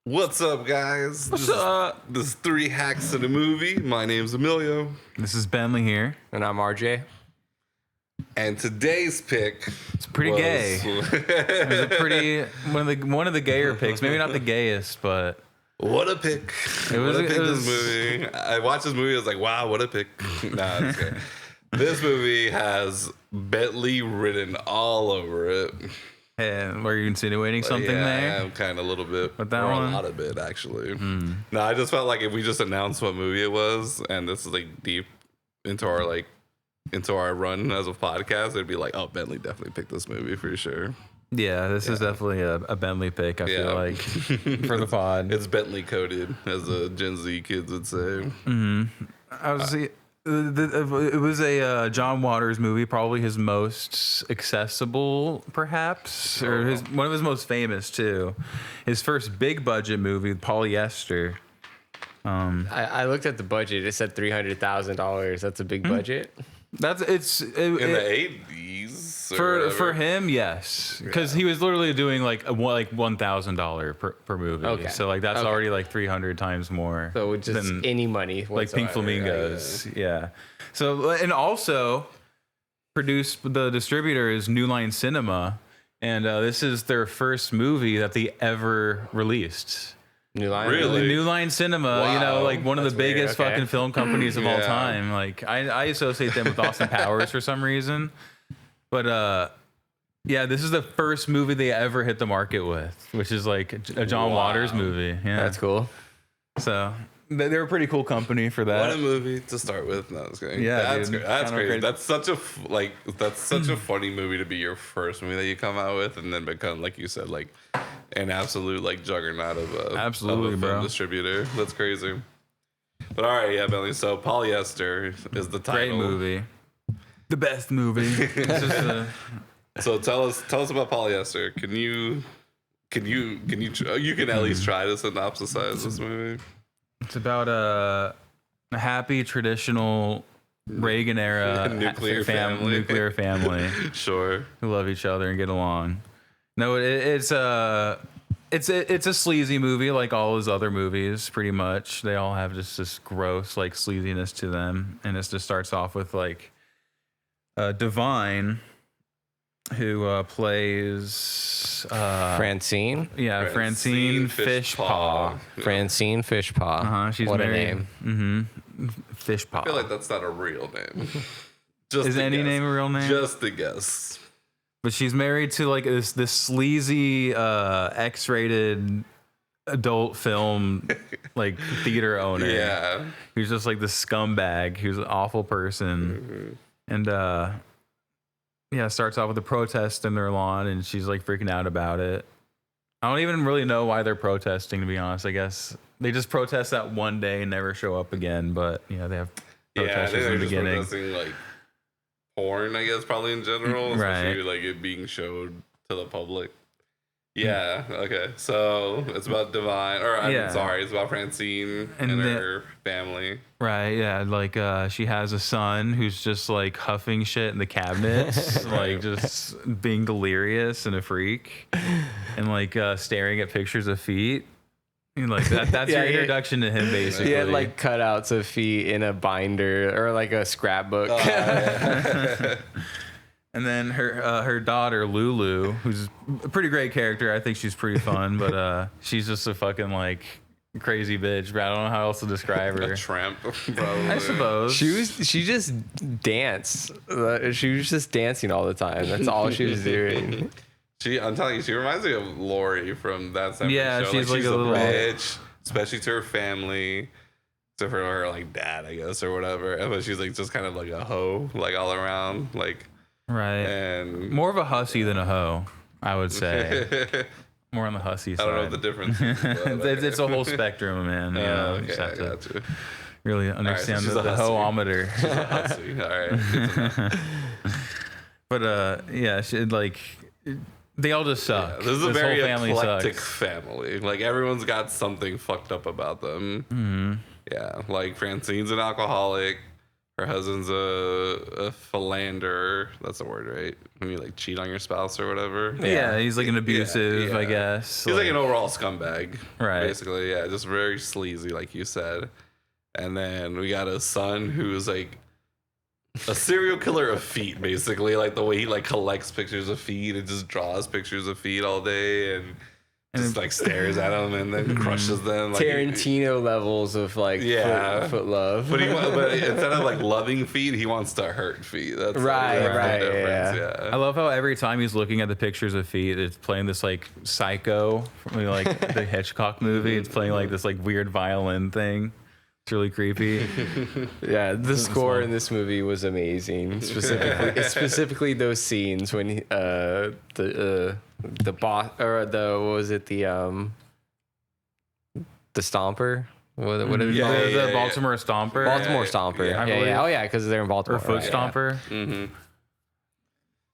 What's up, guys? What's up? This is Three Hacks in a Movie. My name's Emilio. This is Bentley here. And I'm RJ. And today's pick It's pretty gay. It was a pretty one of the gayer picks. Maybe not the gayest, but What a pick. It was- What a pick it was- this movie. I watched this movie, I was like, wow, what a pick. Nah, it's okay. This movie has Bentley written all over it. and were you insinuating something yeah, there? I am kind of a little bit. With that or one? a lot of it, actually. No, I just felt like if we just announced what movie it was, and this is like deep into our run as a podcast, it'd be like, oh, Bentley definitely picked this movie for sure. Yeah, this is definitely a Bentley pick. I feel like for the pod. It's Bentley coded, as the Gen Z kids would say. I was it was a John Waters movie, probably his most accessible, perhaps, or one of his most famous too. His first big budget movie, Polyester. I looked at the budget. It said $300,000. That's a big budget. That's In the 80s. for him, yes, because he was literally doing like $1,000 per movie. Okay. So like that's Okay. already like 300 times more. So just than any money like Pink whatsoever. Flamingos. Yeah. So and also produced, the distributor is New Line Cinema, and this is their first movie that they ever released. New Line. Really? The New Line Cinema, you know, Wow. like one of the That's weird. biggest Okay. fucking film companies of all Yeah. time. Like I associate them with Austin Powers for some reason. But yeah, this is the first movie they ever hit the market with, which is like a John Wow. Waters movie. Yeah. That's cool. So they're a pretty cool company for What a that. movie to start with. No, that's great. Yeah, that's dude. great. That's Kinda crazy. crazy. That's such a funny movie to be your first movie that you come out with, and then become, like you said, like an absolute like juggernaut of a Absolutely, of a film bro. distributor. That's crazy. But all right, yeah, Bentley. So Polyester is the title. Great movie. The best movie. It's just So tell us about Polyester. Can you you can at least try to synopsisize this movie? it's about a happy traditional Reagan era Nuclear family. nuclear family Sure. who love each other and get along. No, it's a sleazy movie like all his other movies. Pretty much, they all have just this gross like sleaziness to them, and it just starts off with like Divine, who plays Francine. Francine Fishpaw. Francine Fishpaw. She's what married. a name. Fishpaw. I feel like that's not a real name. Just Is a any guess. name a real name? Just a guess. But she's married to like this sleazy X-rated adult film like theater owner. Yeah. Who's just like the scumbag. Who's an awful person. And yeah, starts off with a protest in their lawn, and she's like freaking out about it. I don't even really know why they're protesting, to be honest. I guess they just protest that one day and never show up again. But yeah, they have Yeah, I protesters think in they're the just beginning. protesting like porn, I guess, probably in general. Right. Especially like it being showed to the public. Yeah, okay. So it's about Divine, or I'm Yeah. sorry, it's about Francine and And her family. Right, yeah, like she has a son who's just like huffing shit in the cabinets, like just being delirious and a freak, and like staring at pictures of feet. And, like that's Yeah, your he- introduction to him, basically. He had like cutouts of feet in a binder or like a scrapbook. And then her daughter Lulu, who's a pretty great character. I think she's pretty fun, but she's just a fucking like crazy bitch. But I don't know how else to describe her. A tramp, probably. I suppose She just danced. She was just dancing all the time. That's all she was doing. I'm telling you, she reminds me of Lori from that 70s Yeah, show. she's like a little- bitch, especially to her family, to her like dad, I guess, or whatever. But she's like just kind of like a hoe, like all around, like. right. And More of a hussy than a hoe, I would say. More on the hussy I side. don't know what the difference is. But, It's a whole spectrum, man. You know, you okay, just have I to got you. really understand she's the a hussy. hoe-ometer. Hussy. All right. Good to know. But yeah, she, like they all just suck. This is a very whole family eclectic sucks. family. Like everyone's got something fucked up about them. Mm-hmm. Yeah, like Francine's an alcoholic. her husband's a philanderer. That's the word, right? When you like cheat on your spouse or whatever. Yeah, he's like an abusive, I guess. He's like an overall scumbag, right? Basically, yeah, just very sleazy, like you said. And then we got a son who's like a serial killer of feet, basically. Like the way he like collects pictures of feet and just draws pictures of feet all day and just like stares at them and then crushes them. Like, Tarantino levels of like foot love. But instead of like loving feet, he wants to hurt feet. That's right. The difference. Yeah. I love how every time he's looking at the pictures of feet, it's playing this like Psycho from like the Hitchcock movie. It's playing like this like weird violin thing. It's really creepy. Yeah, the score in this movie was amazing. Specifically those scenes when the boss or the what was it the Stomper. What did the Baltimore Stomper. Baltimore Stomper. Yeah. Oh yeah, because they're in Baltimore. Or Foot Stomper. Mm-hmm.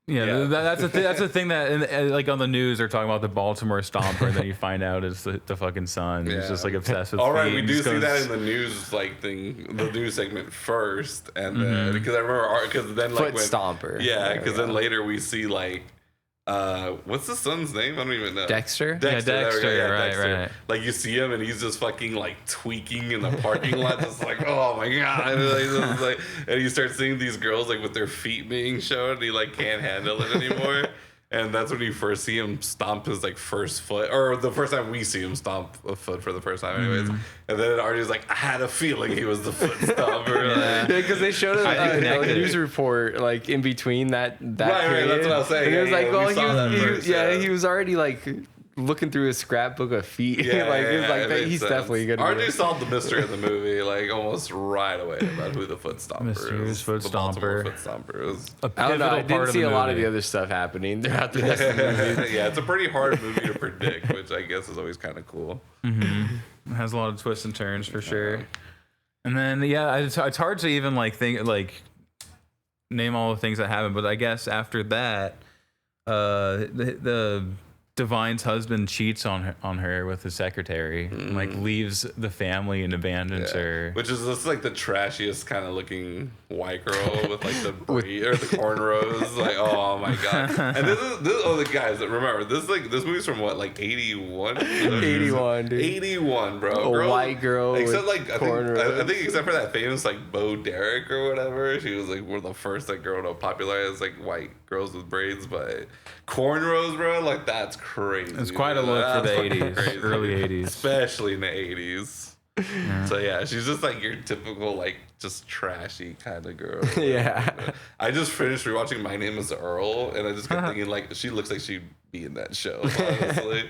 Yeah, that's a thing that like on the news they're talking about the Baltimore Stomper, and then you find out it's the fucking son. He's just like obsessed with. All right, we do see that in the news like thing, the news segment first, and then because I remember because then like Foot Stomper. Yeah, because then later we see like. What's the son's name? I don't even know. Dexter. Dexter. Right. Like you see him and he's just fucking like tweaking in the parking lot, just like, oh my god! And you start seeing these girls like with their feet being shown, and he like can't handle it anymore. And that's when you first see him stomp his like first foot, or the first time we see him stomp a foot for the first time, anyways. And then Artie's like, I had a feeling he was the foot stomper. Yeah, because they showed a news report like in between that period. Right, that's what I was saying. And it was like, well, he was already like looking through his scrapbook of feet. He's definitely good. RJ solved the mystery of the movie like almost right away about who the foot stomper is. Foot the Stomper. Foot Stomper is. I don't know. I didn't see a lot of the other stuff happening throughout the rest of the movie. Yeah, it's a pretty hard movie to predict, which I guess is always kind of cool. It has a lot of twists and turns for sure. And then it's hard to even like think like name all the things that happen, but I guess after that, the Divine's husband cheats on her with his secretary, and, like leaves the family and abandons her. Which is just like the trashiest kind of looking white girl with like the braid or the cornrows. Like, oh my god! And this the guys that remember this movie's from what, like 81? 81, dude. 81, bro. A white girl except with like I think except for that famous like Bo Derek or whatever, she was like one of the first like girl to popularize like white girls with braids, but cornrows, bro, like that's crazy. It's quite a look for the 80s, early 80s. Especially in the 80s. Yeah. So yeah, she's just like your typical like just trashy kind of girl. Yeah. I just finished rewatching My Name is Earl, and I just kept thinking like she looks like she'd be in that show, honestly.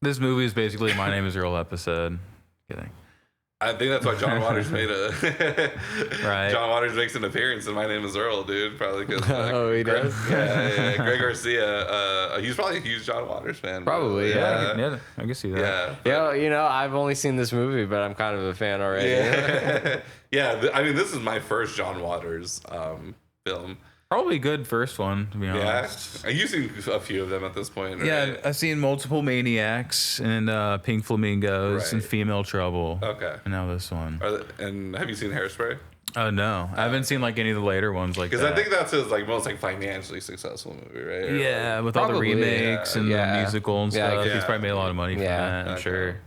This movie is basically My Name is Earl episode. Kidding. I think that's why John Waters made right. John Waters makes an appearance in My Name is Earl, dude. Probably because he does. Yeah. Greg Garcia. He's probably a huge John Waters fan. Probably, yeah. I can see that. Yeah, I've only seen this movie, but I'm kind of a fan already. Yeah. I mean, this is my first John Waters film. Probably a good first one, to be honest. Yeah, you've seen a few of them at this point, right? Yeah, I've seen Multiple Maniacs and Pink Flamingos and Female Trouble. Okay. And now this one. And have you seen Hairspray? Oh, no. I haven't seen like any of the later ones like that. Because I think that's his like most like financially successful movie, right? Or, yeah, with all the remakes and the musical and stuff. He's probably made a lot of money from that, I'm sure.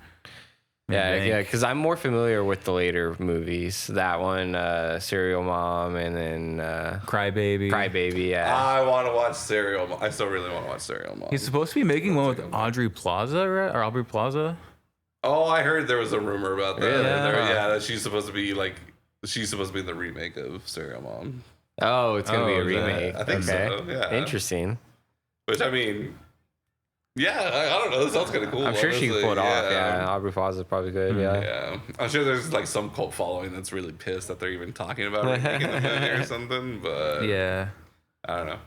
Yeah, because I'm more familiar with the later movies. That one, Serial Mom, and then Crybaby. Yeah. I want to watch Serial Mom. I still really want to watch Serial Mom. He's supposed to be making one with Aubrey Plaza, right? Or Aubrey Plaza. Oh, I heard there was a rumor about that. Really? That she's supposed to be in the remake of Serial Mom. Oh, it's gonna be a remake. I think so. Yeah. Interesting. Which I mean. Yeah, I don't know. This sounds kind of cool. I'm sure she can pull it off. Yeah, Aubrey Plaza is probably good. Yeah, I'm sure there's like some cult following that's really pissed that they're even talking about remaking the movie or something. But yeah, I don't know.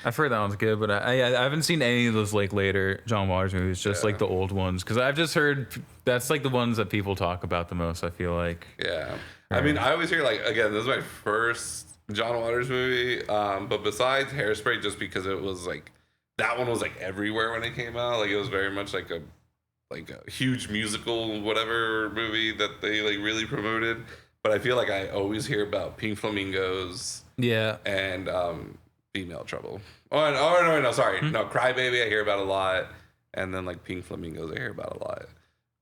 I've heard that one's good, but I haven't seen any of those like later John Waters movies. Just like the old ones, because I've just heard that's like the ones that people talk about the most. I feel like. Yeah, I mean, I always hear like again, this is my first John Waters movie, but besides Hairspray, just because it was like. That one was like everywhere when it came out. Like it was very much like a huge musical whatever movie that they like really promoted. but I feel like I always hear about Pink Flamingos Yeah. and Female Trouble. No, sorry. No, Cry Baby I hear about a lot. And then like Pink Flamingos I hear about a lot.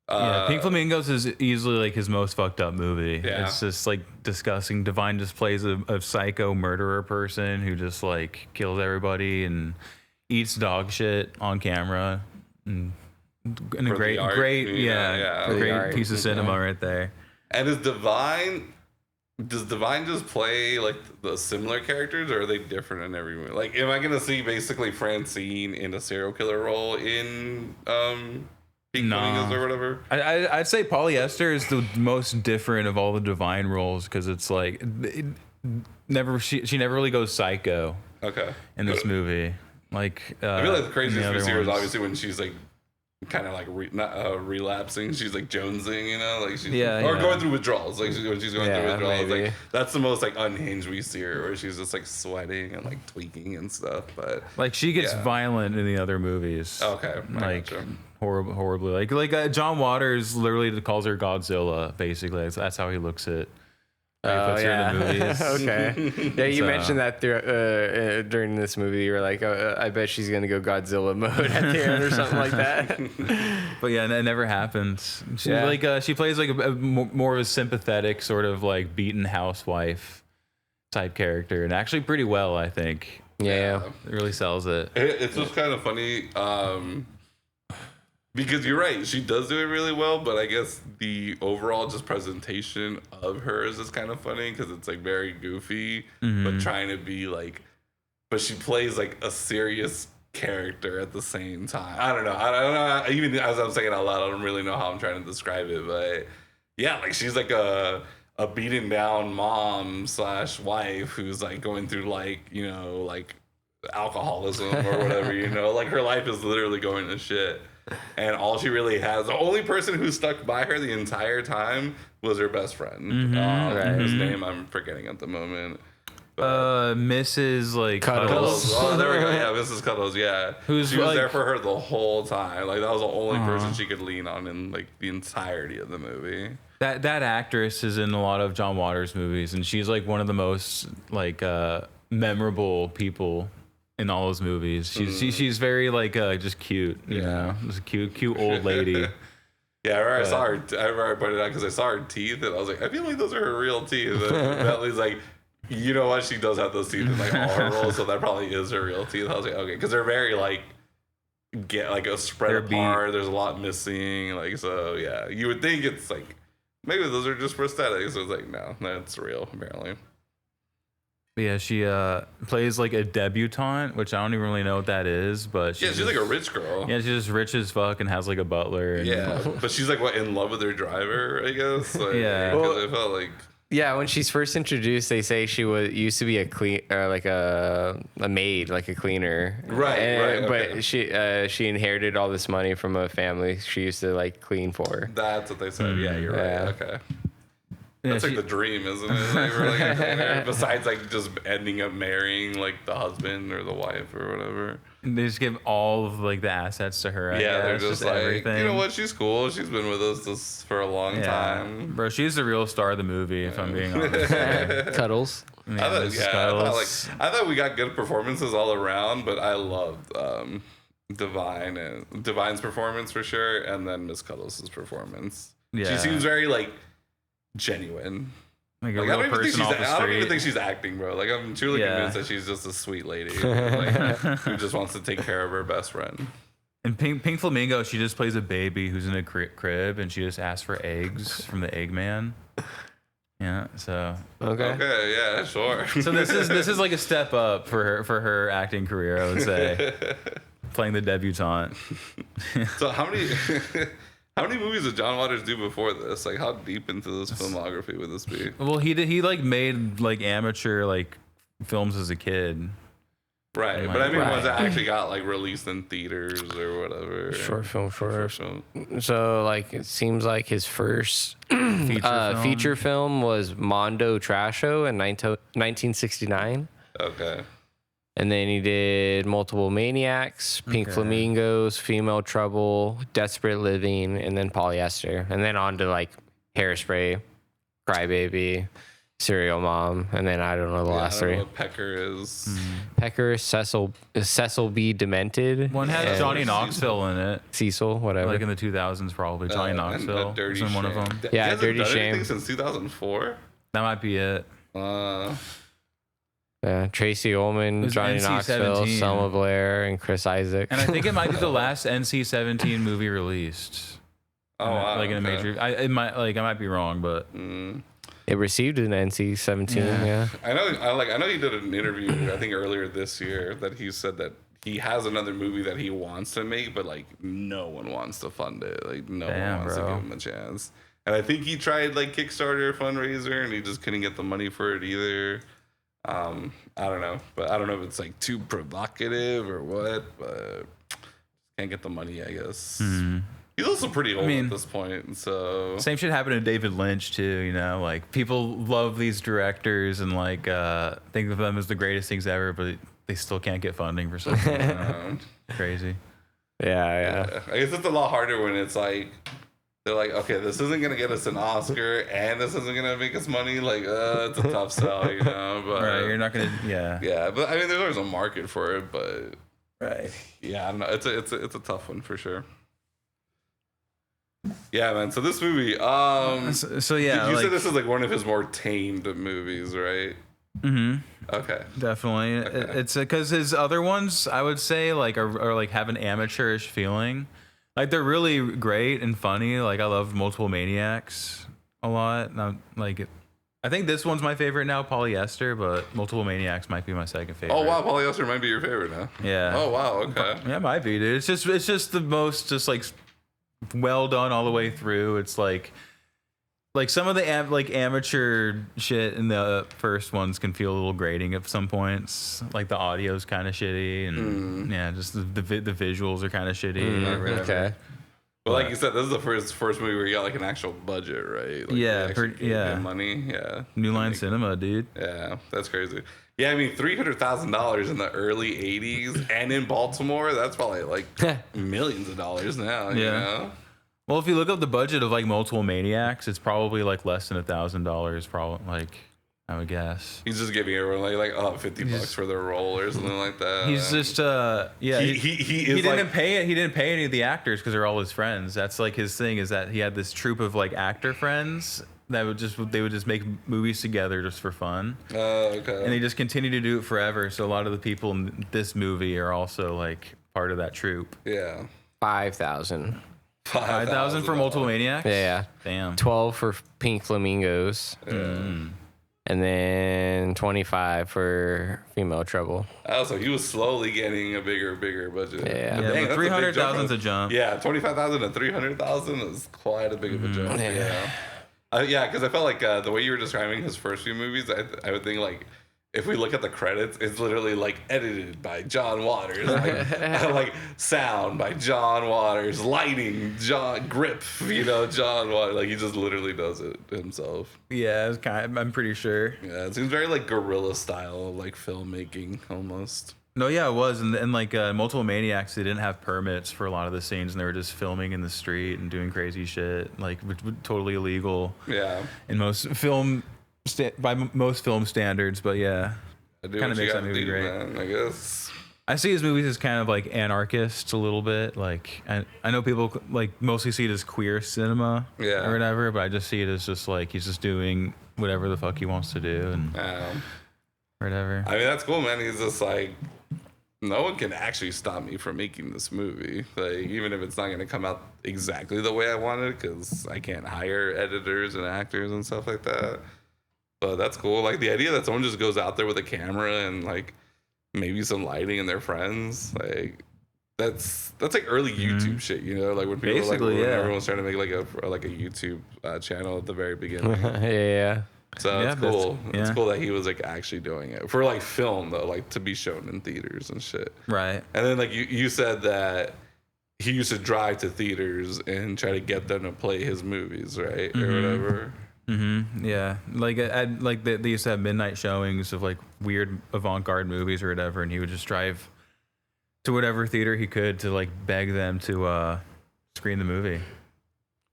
Yeah, Pink Flamingos is easily like his most fucked up movie. Yeah. It's just like disgusting. Divine just plays a psycho murderer person who just like kills everybody and eats dog shit on camera. And a great art, great art. piece of cinema right there. And does Divine just play like the similar characters, or are they different in every movie? Like, am I gonna see basically Francine in a serial killer role in Pink Flamingos or whatever? I'd say Polyester is the most different of all the Divine roles because it's like she never really goes psycho. Okay. In this movie, like I feel like the craziest we see her is ones. obviously when she's like kind of like relapsing. She's like jonesing, you know, like she's Yeah. going through withdrawals. Like when she's going through withdrawals, maybe. like that's the most like unhinged we see her, where she's just like sweating and like tweaking and stuff. But Like she gets Yeah. violent in the other movies. okay, I Like gotcha. horribly. Like John Waters literally calls her Godzilla. Basically, that's how he looks at. Puts her in the movies. Okay. Yeah, you So- mentioned that during this movie. You were like, I bet she's gonna go Godzilla mode at the end or something like that. But yeah, it never happens. She's Yeah. like she plays like a more of a sympathetic sort of like beaten housewife type character, and actually pretty well, I think. Yeah. It really sells it. It's just kind of funny because you're right, she does do it really well, but I guess the overall just presentation of hers is kind of funny because it's like very goofy, but trying to be like, but she plays like a serious character at the same time. I don't know. Even as I'm saying it out loud, I don't really know how I'm trying to describe it, but yeah, like she's like a beaten down mom / wife who's like going through like, you know, like alcoholism or whatever, you know, like her life is literally going to shit. And all she really has, the only person who stuck by her the entire time was her best friend. Whose name I'm forgetting at the moment. Mrs. like Cuddles. Oh, there we go. Yeah, Mrs. Cuddles. Yeah, she was like- there for her the whole time. Like that was the only person she could lean on in like the entirety of the movie. That actress is in a lot of John Waters movies, and she's like one of the most like memorable people in all those movies. She's very like just cute, you know, just a cute old lady. Yeah, I remember I saw her. I remember I pointed out because I saw her teeth, and I was like, I feel like those are her real teeth. And Bentley's like, you know what? She does have those teeth in like all her roles, so that probably is her real teeth. I was like, okay, because they're very like get like a spread They're apart. There's a lot missing. Like so, yeah. You would think it's like maybe those are just prosthetics. So it's like no, that's real apparently. But yeah, she plays like a debutante, which I don't even really know what that is, but She's like a rich girl. Yeah, she's just rich as fuck and has like a butler. And, Yeah, but she's like what in love with her driver, I guess. Like, Yeah. because I felt like Yeah, when she's first introduced, they say she used to be like a maid, like a cleaner. Right, But okay. she inherited all this money from a family she used to like clean for. that's what they said. Yeah, you're Yeah. right. Okay. Yeah, That's like the dream, isn't it? Like, we're like a cleaner, besides like just ending up marrying like the husband or the wife or whatever. they just give all of like the assets to her. I Yeah, they're guess, just like, everything. you know what? She's cool. She's been with us for a long time. Bro, she's the real star of the movie, if I'm being honest. Cuddles. Man, I Mrs. thought, Cuddles. I thought we got good performances all around, but I loved Divine and Divine's performance for sure, and then Miss Cuddles' performance. Yeah. She seems very like genuine. Like a Like, real person off the I don't even street. think she's acting, bro. Like I'm truly Yeah. convinced that she's just a sweet lady like, who just wants to take care of her best friend. In Pink Flamingo, she just plays a baby who's in a crib, and she just asks for eggs from the Eggman. Yeah, so Okay, yeah, sure. so this is like a step up for her acting career, I would say. Playing the debutante. So how many movies did John Waters do before this? Like how deep into this filmography would this be? Well, he like made like amateur like films as a kid. Right, but I mean Right. ones that actually got like released in theaters or whatever. Short film for So, So like it seems like his first feature film was Mondo Trasho in 1969. okay. And then he did Multiple Maniacs, Pink Okay. Flamingos, Female Trouble, Desperate Living, and then Polyester. And then on to like Hairspray, Crybaby, Serial Mom, and then I don't know the last I don't three. know what Pecker is. Pecker, Cecil B. Demented. One had and Johnny Knoxville in it, Cecil, whatever. like in the 2000s probably. Johnny And Knoxville A Dirty was in one of Shame. them. Yeah, He hasn't Dirty done Shame. anything since 2004. That might be it. Tracy It Ullman, was Johnny Knoxville, NC-17. Selma Blair, and Chris Isaac. And I think it might be the last NC-17 movie released. Oh, wow. Like in a major, I might be wrong, but It received an NC-17. Yeah. I know he did an interview, I think earlier this year, that he said that he has another movie that he wants to make, but like no one wants to fund it. Like no one wants to give him a chance. And I think he tried like Kickstarter fundraiser and he just couldn't get the money for it either. I don't know, but I don't know if it's like too provocative or what, but can't get the money, I guess. He's also pretty old at this point, so same shit happened to David Lynch too. You know, like people love these directors and like think of them as the greatest things ever, but they still can't get funding for something. Crazy. Yeah. I guess it's a lot harder when it's like they're like, okay, this isn't gonna get us an Oscar and this isn't gonna make us money. Like, it's a tough sell, you know. But Right, you're not gonna. yeah. But I mean, there's always a market for it, but Right. yeah, I don't know. It's a tough one for sure. Yeah, man. So this movie, So yeah, you like, said this is like one of his more tamed movies, right? Okay. definitely. Okay. It's because his other ones, I would say, like are like have an amateurish feeling. Like they're really great and funny. Like I love Multiple Maniacs a lot. Now, like I think this one's my favorite now, Polyester, but Multiple Maniacs might be my second favorite. Oh wow, Polyester might be your favorite now. Yeah. Oh wow. Okay. Yeah, it might be, dude. It's just the most just like well done all the way through. It's like some of the amateur shit in the first ones can feel a little grating at some points. Like the audio's kind of shitty, and yeah, just the visuals are kind of shitty. Or whatever. Okay. But like you said, this is the first movie where you got like an actual budget, right? Like Yeah, they actually gave yeah. him money. Yeah. New Line Cinema, dude. Yeah, that's crazy. Yeah, I mean, $300,000 in the early '80s, and in Baltimore, that's probably like millions of dollars now. You Yeah. know? Well, if you look up the budget of like Multiple Maniacs, it's probably like less than $1,000. Probably, like I would guess. He's just giving everyone like $50 for their role or something like that. He's just he didn't pay any of the actors because they're all his friends. That's like his thing, is that he had this troupe of like actor friends that they would just make movies together just for fun. Okay. And they just continue to do it forever. So a lot of the people in this movie are also like part of that troupe. Yeah. 5,000. 5,000 for Multiple Maniacs. Yeah. Damn. 12 for Pink Flamingos. And then 25 for Female Trouble. Oh, so he was slowly getting a bigger budget. Yeah. Yeah, Dang, but that's a big 300,000's a from- jump. Yeah, 25,000 to 300,000 is quite a big of a jump. Yeah. Yeah, because I felt like the way you were describing his first few movies, I would think like if we look at the credits, it's literally like edited by John Waters, like sound by John Waters, lighting grip, John Waters. Like he just literally does it himself. Yeah, I'm pretty sure. Yeah, it seems very like guerrilla style, like filmmaking almost. No, yeah, it was, and like Multiple Maniacs, they didn't have permits for a lot of the scenes, and they were just filming in the street and doing crazy shit, like totally illegal. Yeah. In most film standards, but yeah, Kind of makes that movie great. Man, I guess. I see his movies as kind of like anarchists a little bit. Like I know people like mostly see it as queer cinema, Yeah. or whatever, but I just see it as just like he's just doing whatever the fuck he wants to do and whatever. I mean, that's cool, man. He's just like, no one can actually stop me from making this movie. Like, even if it's not going to come out exactly the way I want it, because I can't hire editors and actors and stuff like that. But that's cool. Like, the idea that someone just goes out there with a camera and, like, maybe some lighting and their friends, like, that's like early YouTube shit, Like, when people Basically, when yeah. everyone's trying to make, like, a YouTube channel at the very beginning. Yeah. So Yeah, it's cool. yeah. It's cool that he was like actually doing it for like film though, like to be shown in theaters and shit. Right. And then like you said that he used to drive to theaters and try to get them to play his movies, right, or whatever. Yeah. Like they used to have midnight showings of like weird avant-garde movies or whatever, and he would just drive to whatever theater he could to like beg them to screen the movie.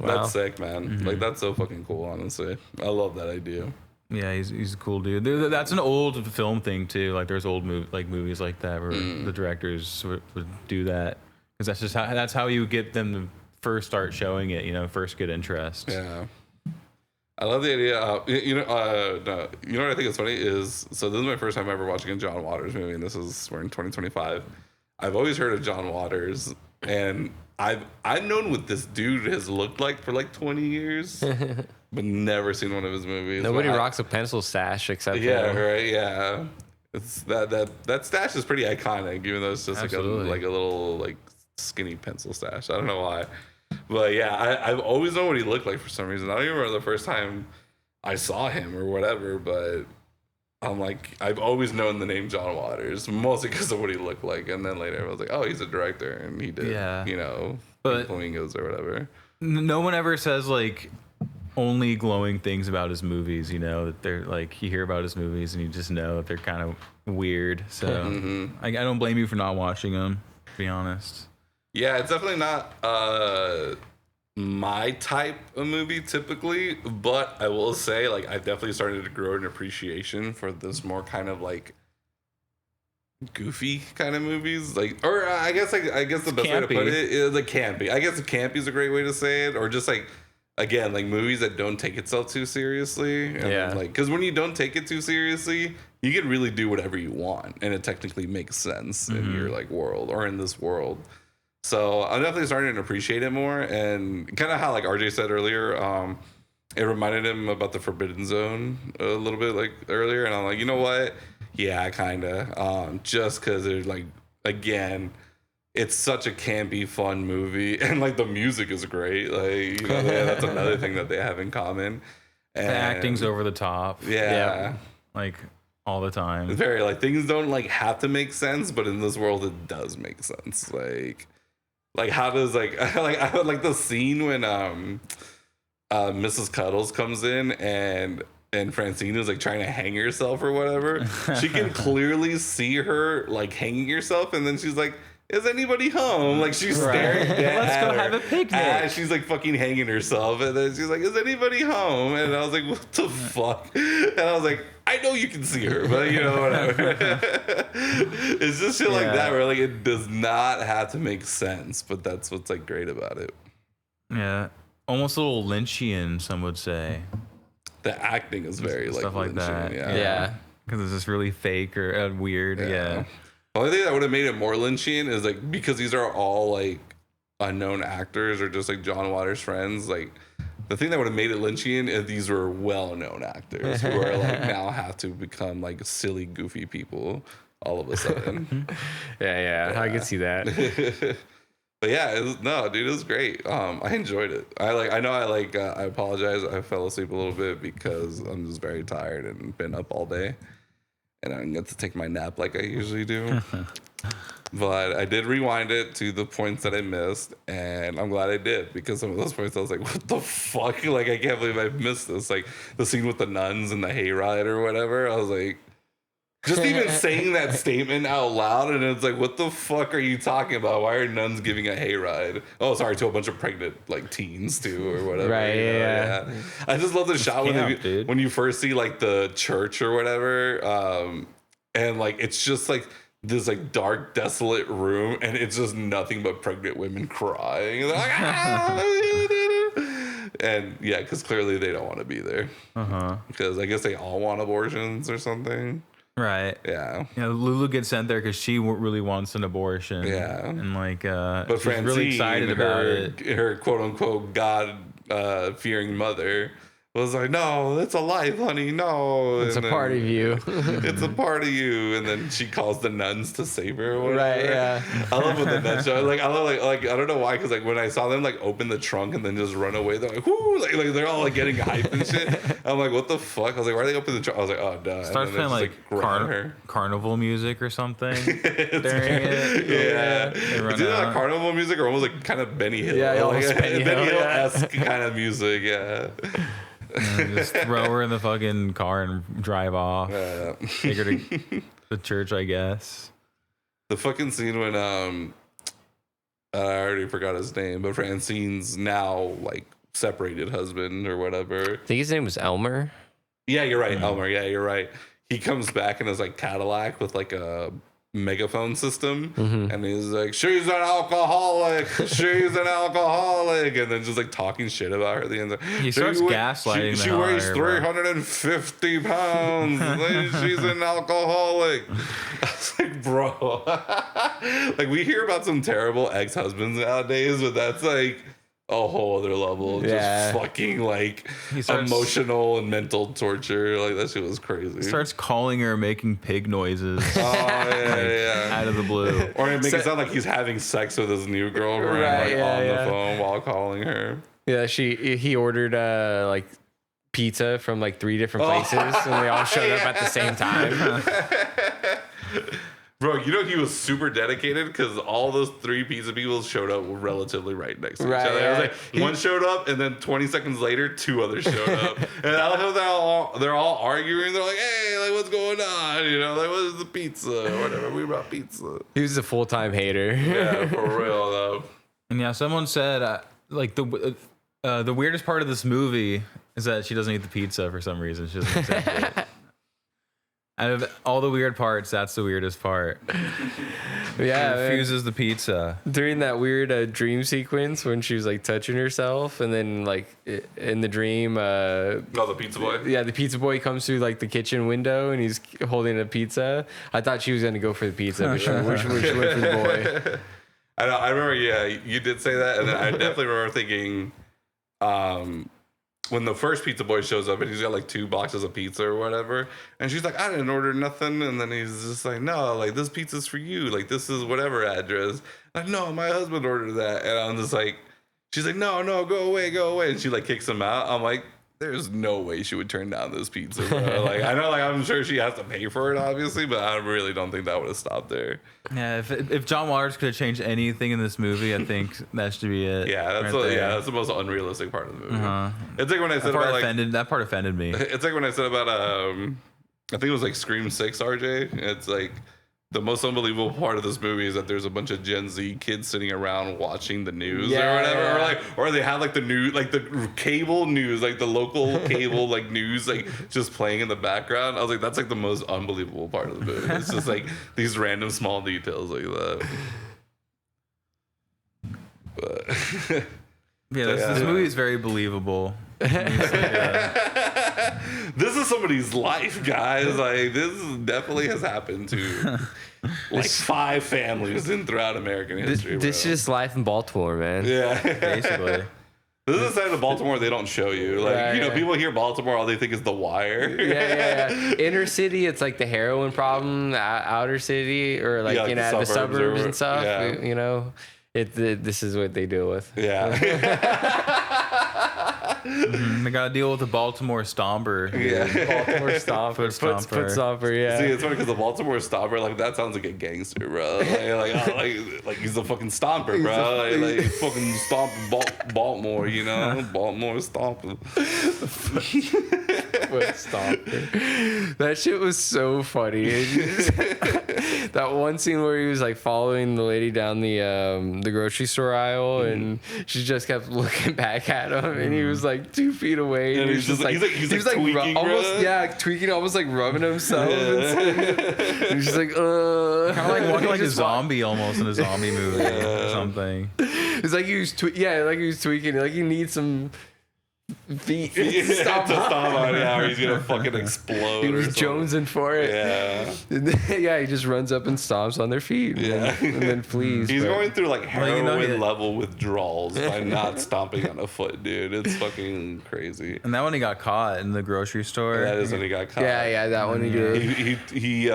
Wow. That's sick, man. Like that's so fucking cool. Honestly, I love that idea. Yeah, he's a cool dude. That's an old film thing too. Like there's old movies like that where the directors would do that because that's how you get them to first start showing it. First get interest. Yeah. I love the idea. No, you know what I think is funny is, so this is my first time ever watching a John Waters movie, and we're in 2025. I've always heard of John Waters, and I've known what this dude has looked like for like 20 years, but never seen one of his movies. Nobody rocks a pencil stash except him. him. Right, yeah. It's that stash is pretty iconic, even though it's just like a little like skinny pencil stash. I don't know why. But yeah, I've always known what he looked like for some reason. I don't even remember the first time I saw him or whatever, but I'm like, I've always known the name John Waters, mostly because of what he looked like. And then later I was like, oh, he's a director, and he did, but Flamingos or whatever. No one ever says like only glowing things about his movies, that they're like, you hear about his movies and you just know that they're kind of weird. So I don't blame you for not watching them, to be honest. Yeah, it's definitely not my type of movie typically, but I will say, like, I definitely started to grow an appreciation for this more kind of like goofy kind of movies, like, or I guess the best way to put it is like campy. I guess campy is a great way to say it, or just like, again, like movies that don't take itself too seriously. And like, because when you don't take it too seriously, you can really do whatever you want, and it technically makes sense in your like world or in this world. So I'm definitely starting to appreciate it more, and kind of how like RJ said earlier, it reminded him about the Forbidden Zone a little bit like earlier, and I'm like, you know what? Yeah, kind of. Just because they're like, again, it's such a campy, fun movie, and like the music is great. Like, that's another thing that they have in common. And the acting's over the top. Yeah. Like all the time. It's very like things don't like have to make sense, but in this world it does make sense. Like how does like I like the scene when Mrs. Cuddles comes in and Francine is like trying to hang herself or whatever. She can clearly see her like hanging herself, and then she's like, is anybody home? Like she's staring dead. Let's go have a picnic. And she's like fucking hanging herself, and then she's like, is anybody home? And I was like, what the fuck? And I was like, I know you can see her, but whatever. It's just shit like that where like it does not have to make sense, but that's what's like great about it. Yeah, almost a little Lynchian, some would say. The acting is very like stuff like Lynchian, that. Yeah, because it's just really fake or weird. Yeah. The only thing that would have made it more Lynchian is like because these are all like unknown actors or just like John Waters' friends. Like the thing that would have made it Lynchian is these were well-known actors who are like now have to become like silly, goofy people all of a sudden. Yeah, I can see that. But yeah, dude, it was great. I enjoyed it. I apologize. I fell asleep a little bit because I'm just very tired and been up all day. And I didn't get to take my nap like I usually do. But I did rewind it to the points that I missed, and I'm glad I did, because some of those points I was like, what the fuck? Like, I can't believe I missed this. Like, the scene with the nuns and the hayride or whatever. I was like, just even saying that statement out loud, and it's like, what the fuck are you talking about? Why are nuns giving a hayride? Oh, sorry, to a bunch of pregnant, like, teens, too, or whatever. Right, yeah. I just love the shot when you first see, like, the church or whatever, and, like, it's just, like, this, like, dark, desolate room, and it's just nothing but pregnant women crying. And they're like, and, yeah, because clearly they don't want to be there. Because I guess they all want abortions or something. Right. Yeah. Lulu gets sent there because she really wants an abortion. Yeah. And like, but she's Francine, really excited about it. Her quote unquote God fearing mother was like, no, it's a life, honey. No, it's a part of you. It's a part of you. And then she calls the nuns to save her. Or whatever. Right. Yeah. I love when the nuns show. Like, I love like I don't know why, because like when I saw them like open the trunk and then just run away, they're like, whoo, like they're all like getting hyped and shit. I'm like, what the fuck? I was like, why are they open the trunk? I was like, oh, duh. Starts playing like carnival music or something during it. Yeah. It's either like carnival music or almost like kind of Benny Hill. Yeah, almost like, Benny Hill-esque kind of music. Yeah. Just throw her in the fucking car and drive off. Take her to the church, I guess. The fucking scene when I already forgot his name, but Francine's now like separated husband or whatever. I think his name was Elmer. Yeah, you're right, Elmer. Yeah, you're right. He comes back in his like Cadillac with like a megaphone system, and he's like, "She's an alcoholic. She's an alcoholic," and then just like talking shit about her at the end. He starts gaslighting. She weighs 350 pounds. She's an alcoholic. I was like, bro, like we hear about some terrible ex-husbands nowadays, but that's like a whole other level. Just fucking like emotional and mental torture. Like that shit was crazy. He starts calling her, making pig noises. Oh yeah, out of the blue. Or it makes it sound like he's having sex with his new girlfriend on the phone while calling her. Yeah, he ordered like pizza from like 3 different places, and they all showed up at the same time. Bro, you know he was super dedicated because all those 3 pizza people showed up relatively right next to each other. Yeah. It was like one showed up, and then 20 seconds later, 2 others showed up. And I love how they're all arguing. They're like, "Hey, like what's going on? You know, like what is the pizza or whatever? We brought pizza." He was a full-time hater. Yeah, for real though. And yeah, someone said like the weirdest part of this movie is that she doesn't eat the pizza for some reason. She doesn't accept it. Out of all the weird parts, that's the weirdest part. Yeah, she refuses the pizza during that weird dream sequence when she was like touching herself, and then like in the dream, the pizza boy. Yeah, the pizza boy comes through like the kitchen window, and he's holding a pizza. I thought she was gonna go for the pizza, but she went for the boy. I remember. Yeah, you did say that, and then I definitely remember thinking, when the first pizza boy shows up and he's got like 2 boxes of pizza or whatever, and she's like, "I didn't order nothing," and then he's just like, "No, like this pizza's for you, like this is whatever address." Like, "No, my husband ordered that," and I'm just like, she's like, "No, go away," and she like kicks him out. I'm like, there's no way she would turn down this pizza, bro. Like I know, like I'm sure she has to pay for it, obviously, but I really don't think that would have stopped there. Yeah, if John Waters could have changed anything in this movie, I think that should be it. Yeah, that's the most unrealistic part of the movie. It's like when I said that part offended me. It's like when I said about I think it was like Scream 6, RJ. It's like the most unbelievable part of this movie is that there's a bunch of Gen Z kids sitting around watching the news or whatever, or they have like the news, like the cable news, like the local cable like news, like just playing in the background. I was like, that's like the most unbelievable part of the movie. It's just like these random small details like that. But this movie is very believable. This is somebody's life, guys. Like this definitely has happened to like 5 families throughout American history. This is just life in Baltimore, man. Yeah, basically. This is the side of Baltimore they don't show you. Like, people hear Baltimore, all they think is The Wire. Yeah. Inner city, it's like the heroin problem. Outer city, or like, the suburbs and stuff. Yeah. You know, this is what they deal with. Yeah. They gotta deal with the Baltimore Stomper. Yeah. Baltimore Stomper. Foot Stomper, yeah. See, it's funny because the Baltimore Stomper, like, that sounds like a gangster, bro. Like he's a fucking stomper, bro. Like fucking stomp Baltimore, you know? Baltimore Stomper. Foot Stomper. That shit was so funny. That one scene where he was like following the lady down the grocery store aisle, and she just kept looking back at him, and he was like 2 feet away, and he's like tweaking, almost tweaking, almost like rubbing himself. And he's just like, kind of like walking like a zombie almost in a zombie movie or something. It's like he was tweaking, like he needs some feet to stop on it, or he's gonna fucking explode. He was jonesing for it. Yeah. He just runs up and stomps on their feet. And then flees. He's going through like heroin level withdrawals by not stomping on a foot, dude. It's fucking crazy. And that one he got caught in the grocery store. That is when he got caught. Yeah, that one he did. He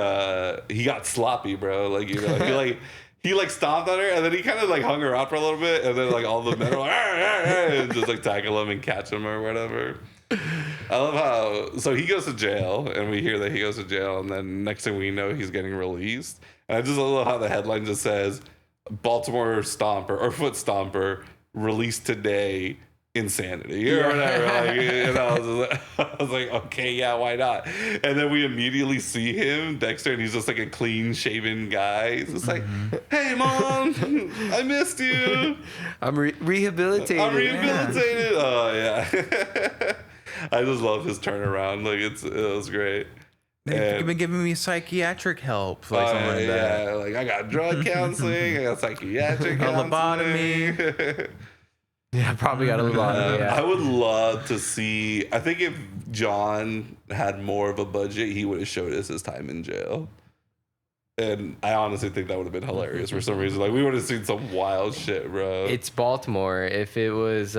got sloppy, bro. Like, you know, he stomped on her, and then he kind of like hung her out for a little bit, and then like all the men are like, and just like tackle him and catch him or whatever. I love how, so he goes to jail, and we hear that he goes to jail, and then next thing we know, he's getting released. And I just love how the headline just says, Baltimore Stomper or Foot Stomper released today. Insanity or whatever. I was like, okay, yeah, why not? And then we immediately see him, Dexter, and he's just like a clean shaven guy. He's just like, hey, Mom, I missed you. I'm rehabilitated. Oh, I just love his turnaround. Like it was great. They've been giving me psychiatric help, like something like that. Yeah, like I got drug counseling, I got psychiatric counseling. Lobotomy. Yeah, probably got a lobotomy. Yeah. I would love to see. I think if John had more of a budget, he would have showed us his time in jail. And I honestly think that would have been hilarious for some reason. Like we would have seen some wild shit, bro. It's Baltimore. If it was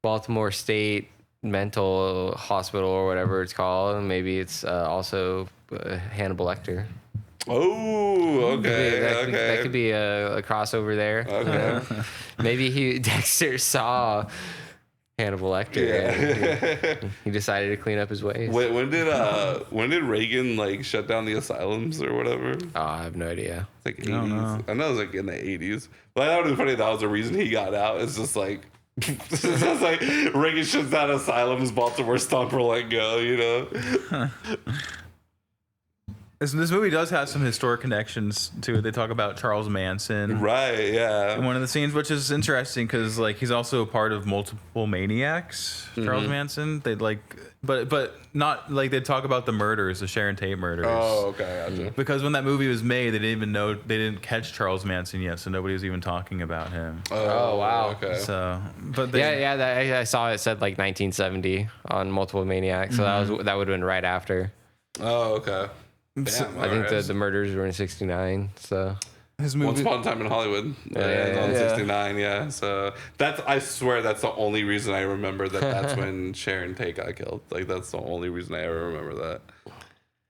Baltimore State Mental Hospital or whatever it's called, maybe it's also Hannibal Lecter. Oh, okay. That could be a crossover there. Okay. Maybe Dexter saw Hannibal Lecter and he decided to clean up his ways. Wait, when did Reagan like shut down the asylums or whatever? Oh, I have no idea. It's like 80s. I know it was like in the 80s. But I thought it was funny that was the reason he got out. It's just like it's just like Reagan shuts down asylums, Baltimore Stomper let go, you know? This movie does have some historic connections to it. They talk about Charles Manson. Right, yeah. In one of the scenes, which is interesting because like he's also a part of multiple maniacs. Charles Manson. They'd like, but not like they talk about the murders, the Sharon Tate murders. Oh, okay, gotcha. Because when that movie was made, they didn't catch Charles Manson yet, so nobody was even talking about him. Oh wow. Okay. So, but I saw it said like 1970 on Multiple Maniacs, so that would have been right after. Oh, okay. Damn, I think the murders were in 69. So his movie, Once Upon a Time in Hollywood. It's on 69. Yeah. So I swear that's the only reason I remember that's when Sharon Tate got killed. Like that's the only reason I ever remember that.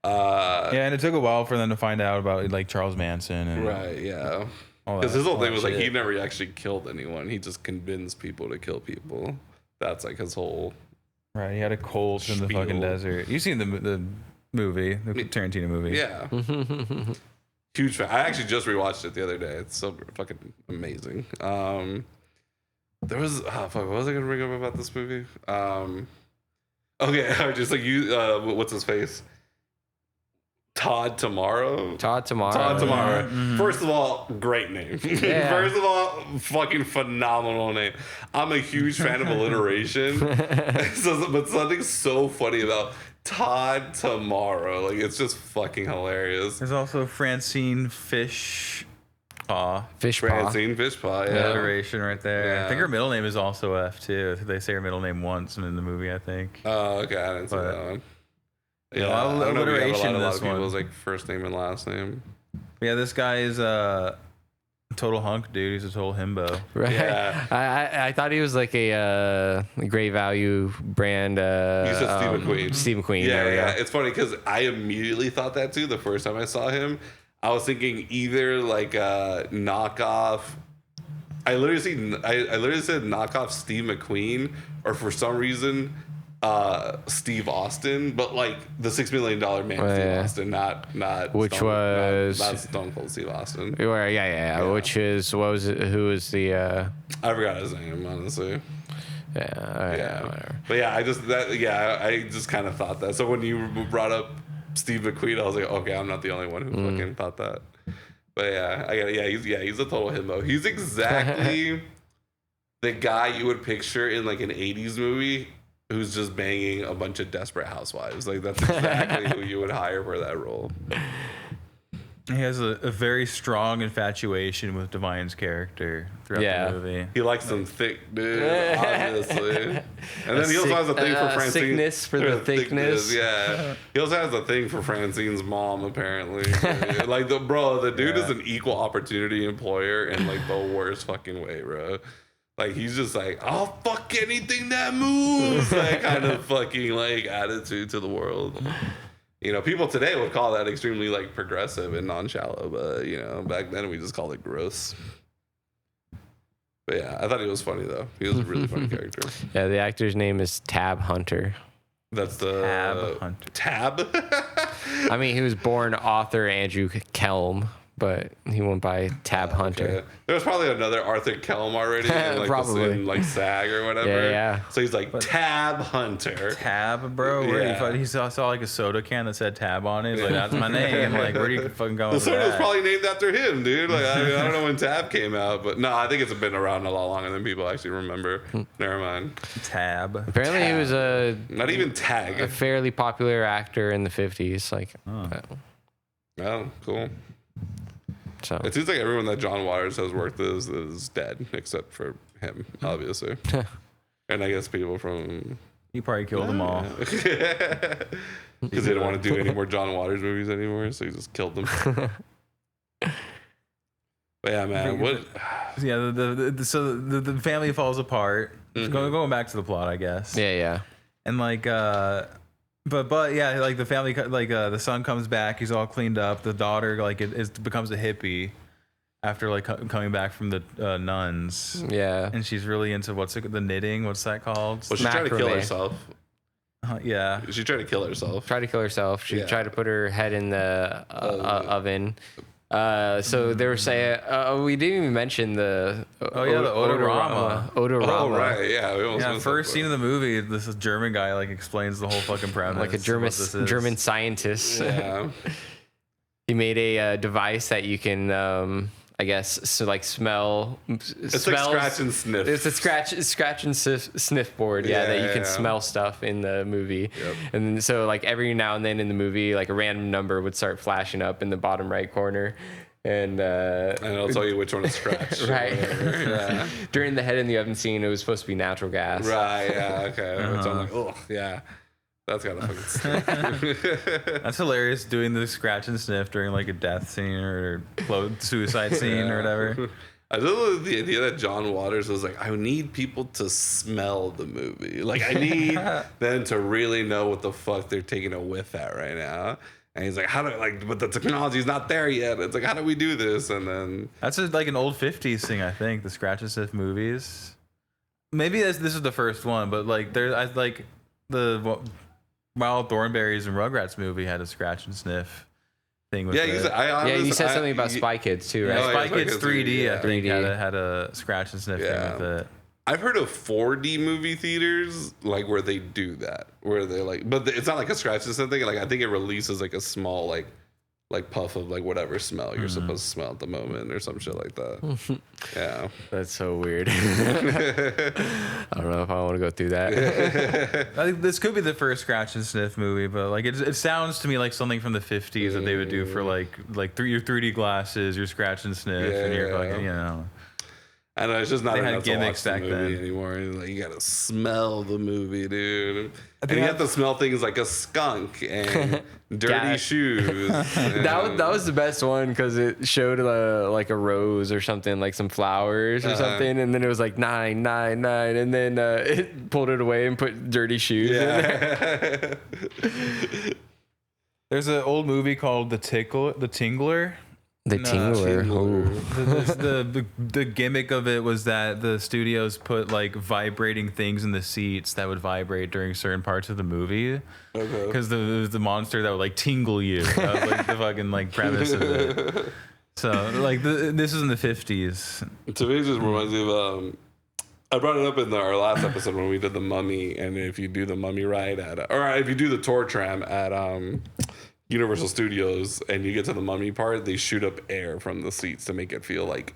Yeah, and it took a while for them to find out about like Charles Manson. And right. Yeah. Because his whole thing was like he never actually killed anyone. He just convinced people to kill people. That's like his whole. Right. He had a cult in the fucking desert. You seen the movie, the Tarantino movie? Yeah. Huge fan. I actually just rewatched it the other day. It's so fucking amazing. There was what was I gonna bring up about this movie? Okay, just like you. What's his face? Todd Tomorrow. Mm-hmm. First of all, great name. Yeah. First of all, fucking phenomenal name. I'm a huge fan of alliteration. But something so funny about Todd Tomorrow. Like, it's just fucking hilarious. There's also Francine Fishpaw. Francine Fishpaw, yeah. Alliteration right there. Yeah. I think her middle name is also F, too. They say her middle name once in the movie, I think. Oh, okay. I didn't see that one. Yeah, a lot of alliteration in this one. People's like first name and last name. Yeah, this guy is a total hunk, dude. He's a total himbo. Right. Yeah. I thought he was like a great value brand. You said Steve McQueen. Steve McQueen. Yeah, there we yeah. go. It's funny because I immediately thought that too the first time I saw him. I was thinking either like a knockoff. I literally said knockoff Steve McQueen, or for some reason Steve Austin, but like the $6 Million Man, Steve Austin, not Which Stone, was not Stone Cold Steve Austin. Yeah. Which is what was it? Who was the? I forgot his name, honestly. Yeah. Whatever. But yeah, I just kind of thought that. So when you brought up Steve McQueen, I was like, okay, I'm not the only one who fucking thought that. But yeah, he's a total himbo. He's exactly the guy you would picture in like an 80s movie who's just banging a bunch of desperate housewives. Like that's exactly who you would hire for that role. He has a very strong infatuation with Divine's character throughout the movie. He likes them thick, dude, obviously. And then he also has a thing for Francine. Sickness for the thickness. Yeah. He also has a thing for Francine's mom, apparently. Like, the dude is an equal opportunity employer in, like, the worst fucking way, bro. Like, he's just like, I'll fuck anything that moves. That kind of fucking, like, attitude to the world. You know, people today would call that extremely, like, progressive and nonchalant, but, you know, back then we just called it gross. But yeah, I thought he was funny, though. He was a really funny character. Yeah, the actor's name is Tab Hunter. That's the... Tab Hunter. Tab? I mean, he was born author Andrew Kelm, but he went by Tab Hunter. Okay. There was probably another Arthur Kelmar already in like, Probably. in like SAG or whatever. Yeah. So he's like Tab Hunter. Tab, bro. Where Yeah. he saw like a soda can that said Tab on it. He's like, that's my name. Like, where do you fucking go The with soda was that? probably named after him, dude. Like I don't know when Tab came out, but no, I think it's been around a lot longer than people actually remember. Never mind. Tab. Apparently, he was a Not even Tag. fairly popular actor in the 50s. Like, Oh, cool. so It seems like everyone that John Waters has worked with is dead, except for him, obviously. And I guess people from He probably killed them all. because they didn't want to do any more John Waters movies anymore, so he just killed them. But yeah, man, what? Yeah, so the family falls apart. Going back to the plot, I guess. yeah. And like, but yeah, like the family, like the son comes back. He's all cleaned up. The daughter, like, it becomes a hippie after like coming back from the nuns. Yeah. And she's really into the knitting. What's that called? Well, she tried to kill Macrame. herself. Yeah. She tried to kill herself. Tried to kill herself. She Yeah. tried to put her head in the oven. So they were saying, we didn't even mention the the odorama. Odorama. Oh right, yeah. We almost Yeah, missed first that scene of the movie, this German guy like explains the whole fucking premise. Like a of what this is. German scientist. part. Yeah. He made a device that you can, I guess, so like smell. It's like scratch and sniff. It's a scratch and sniff board, that you can Yeah. smell stuff in the movie. Yep. And so like every now and then in the movie, like a random number would start flashing up in the bottom right corner. And it'll tell you which one to scratch. right. Yeah. During the head in the oven scene, it was supposed to be natural gas. Right, yeah, okay. Which I'm like, oh, yeah. That's gotta fucking stink. That's hilarious doing the scratch and sniff during like a death scene or suicide scene or whatever. I just love the idea that John Waters was like, I need people to smell the movie. Like, I need them to really know what the fuck they're taking a whiff at right now. And he's like, how do but the technology's not there yet. It's like, how do we do this? And then That's like an old 50s thing, I think, the scratch and sniff movies. Maybe this is the first one, but like like the Wild Thornberrys and Rugrats movie had a scratch and sniff thing with yeah, it. You said something about Spy Kids too, right? Yeah, Oh, Spy yeah, Spy Kids Kids 3D, yeah. I think, 3D. had a scratch and sniff Yeah. thing with it. I've heard of 4D movie theaters like where they do that, where they're like, but it's not like a scratch and something. Like I think it releases like a small like puff of like whatever smell you're supposed to smell at the moment or some shit like that. Yeah, That's so weird. I don't know if I want to go through that. I think this could be the first scratch and sniff movie, but like it sounds to me like something from the 50s that they would do for like your 3D glasses, your scratch and sniff, and your Yeah. fucking, you know. I know it's just not They had enough to watch gimmicks the back movie then. anymore. Like, you gotta smell the movie, dude. And think you I- have to smell things like a skunk and dirty Gas. shoes. That was the best one because it showed like a rose or something, like some flowers or something, and then it was like 999, and then it pulled it away and put dirty shoes in there. Yeah. There's an old movie called The Tingler. The Tingler. The gimmick of it was that the studios put like vibrating things in the seats that would vibrate during certain parts of the movie. Okay. Because the monster that would like tingle you. That was like the fucking like premise of it. So like this is in the 50s. To me, it just reminds me of. I brought it up in our last episode when we did the Mummy, and if you do the Mummy ride or if you do the tour tram at Universal Studios, and you get to the Mummy part, they shoot up air from the seats to make it feel like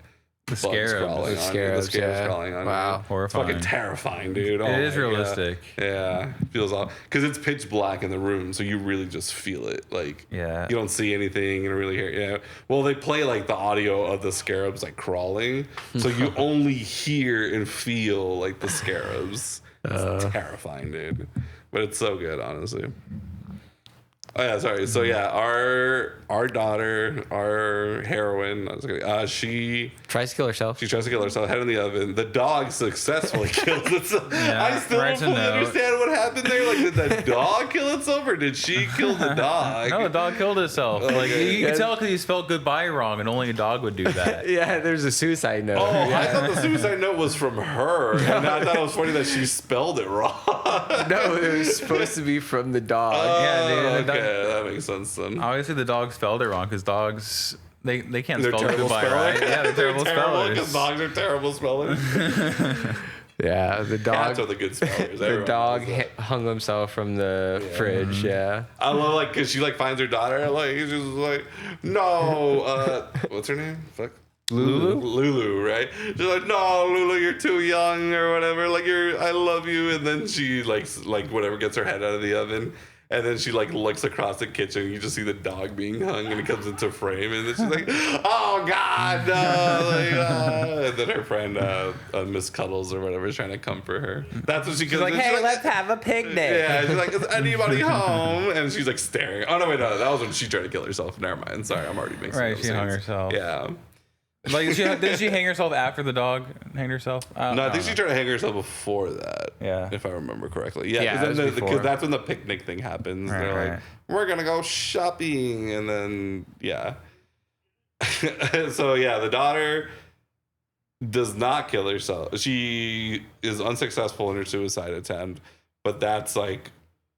The scarabs. crawling on you. The Scarabs, scarabs yeah. crawling on Wow. you. Horrifying. It's fucking terrifying, dude. Oh It is my God. realistic. Yeah, feels all because it's pitch black in the room, so you really just feel it. Like, Yeah. you don't see anything, you don't really hear. Yeah, well, they play like the audio of the scarabs like crawling, so you only hear and feel like the scarabs. It's terrifying, dude. But it's so good, honestly. Oh yeah, sorry. So yeah, our daughter, our heroine, she Tries to kill herself. tries to kill herself, head in the oven. The dog successfully kills itself. Yeah, I still don't writes a fully note. understand what happened there. Like, did the dog kill itself or did she kill the dog? No, the dog killed itself. Like Okay. you can tell because he spelled goodbye wrong, and only a dog would do that. Yeah, there's a suicide note. Oh, I thought the suicide note was from her. And I thought it was funny that she spelled it wrong. No, it was supposed to be from the dog. Yeah, dude, okay, that makes sense then. Obviously, the dog spelled it wrong because dogs They can't They're spell terrible Dubai, spellers. right? Yeah, they're terrible spellers. Because dogs are terrible spellers. Yeah, the dog. Cats are the good spellers. The Everyone dog knows that. hung himself from the fridge. Yeah. I love like because she like finds her daughter. Like she's just like, no, what's her name? Fuck. Lulu, right? She's like, no, Lulu, you're too young or whatever. Like I love you. And then she like whatever gets her head out of the oven. And then she like looks across the kitchen. You just see the dog being hung, and it comes into frame. And then she's like, "Oh God, no!" Like, and then her friend Miss Cuddles or whatever is trying to comfort her. That's what she goes. Like, she's hey, let's have a picnic. Yeah, she's like, "Is anybody home?" And she's like staring. Oh no, wait, no, that was when she tried to kill herself. Never mind. Sorry, I'm already mixing. Right, those she hung scenes. herself. Yeah. Like, did she hang herself after the dog hanged herself? No, I think she tried to hang herself before that. Yeah. If I remember correctly. Yeah, Yeah, because before. that's when the picnic thing happens. Right, They're right. like, we're going to go shopping. And then, yeah. So, yeah, the daughter does not kill herself. She is unsuccessful in her suicide attempt. But that's like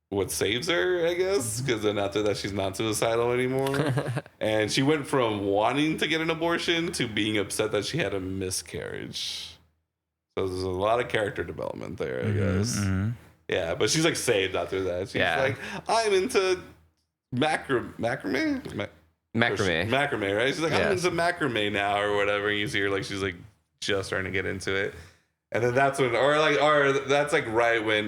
what saves her, I guess, because then after that she's not suicidal anymore. And she went from wanting to get an abortion to being upset that she had a miscarriage. So there's a lot of character development there, I guess. Mm-hmm. Yeah, but she's like saved after that. She's Yeah. like, I'm into macrame, Macrame. right? She's like, I'm Yes. into macrame now or whatever. And you see her like she's like just starting to get into it. And then that's when, or that's like right when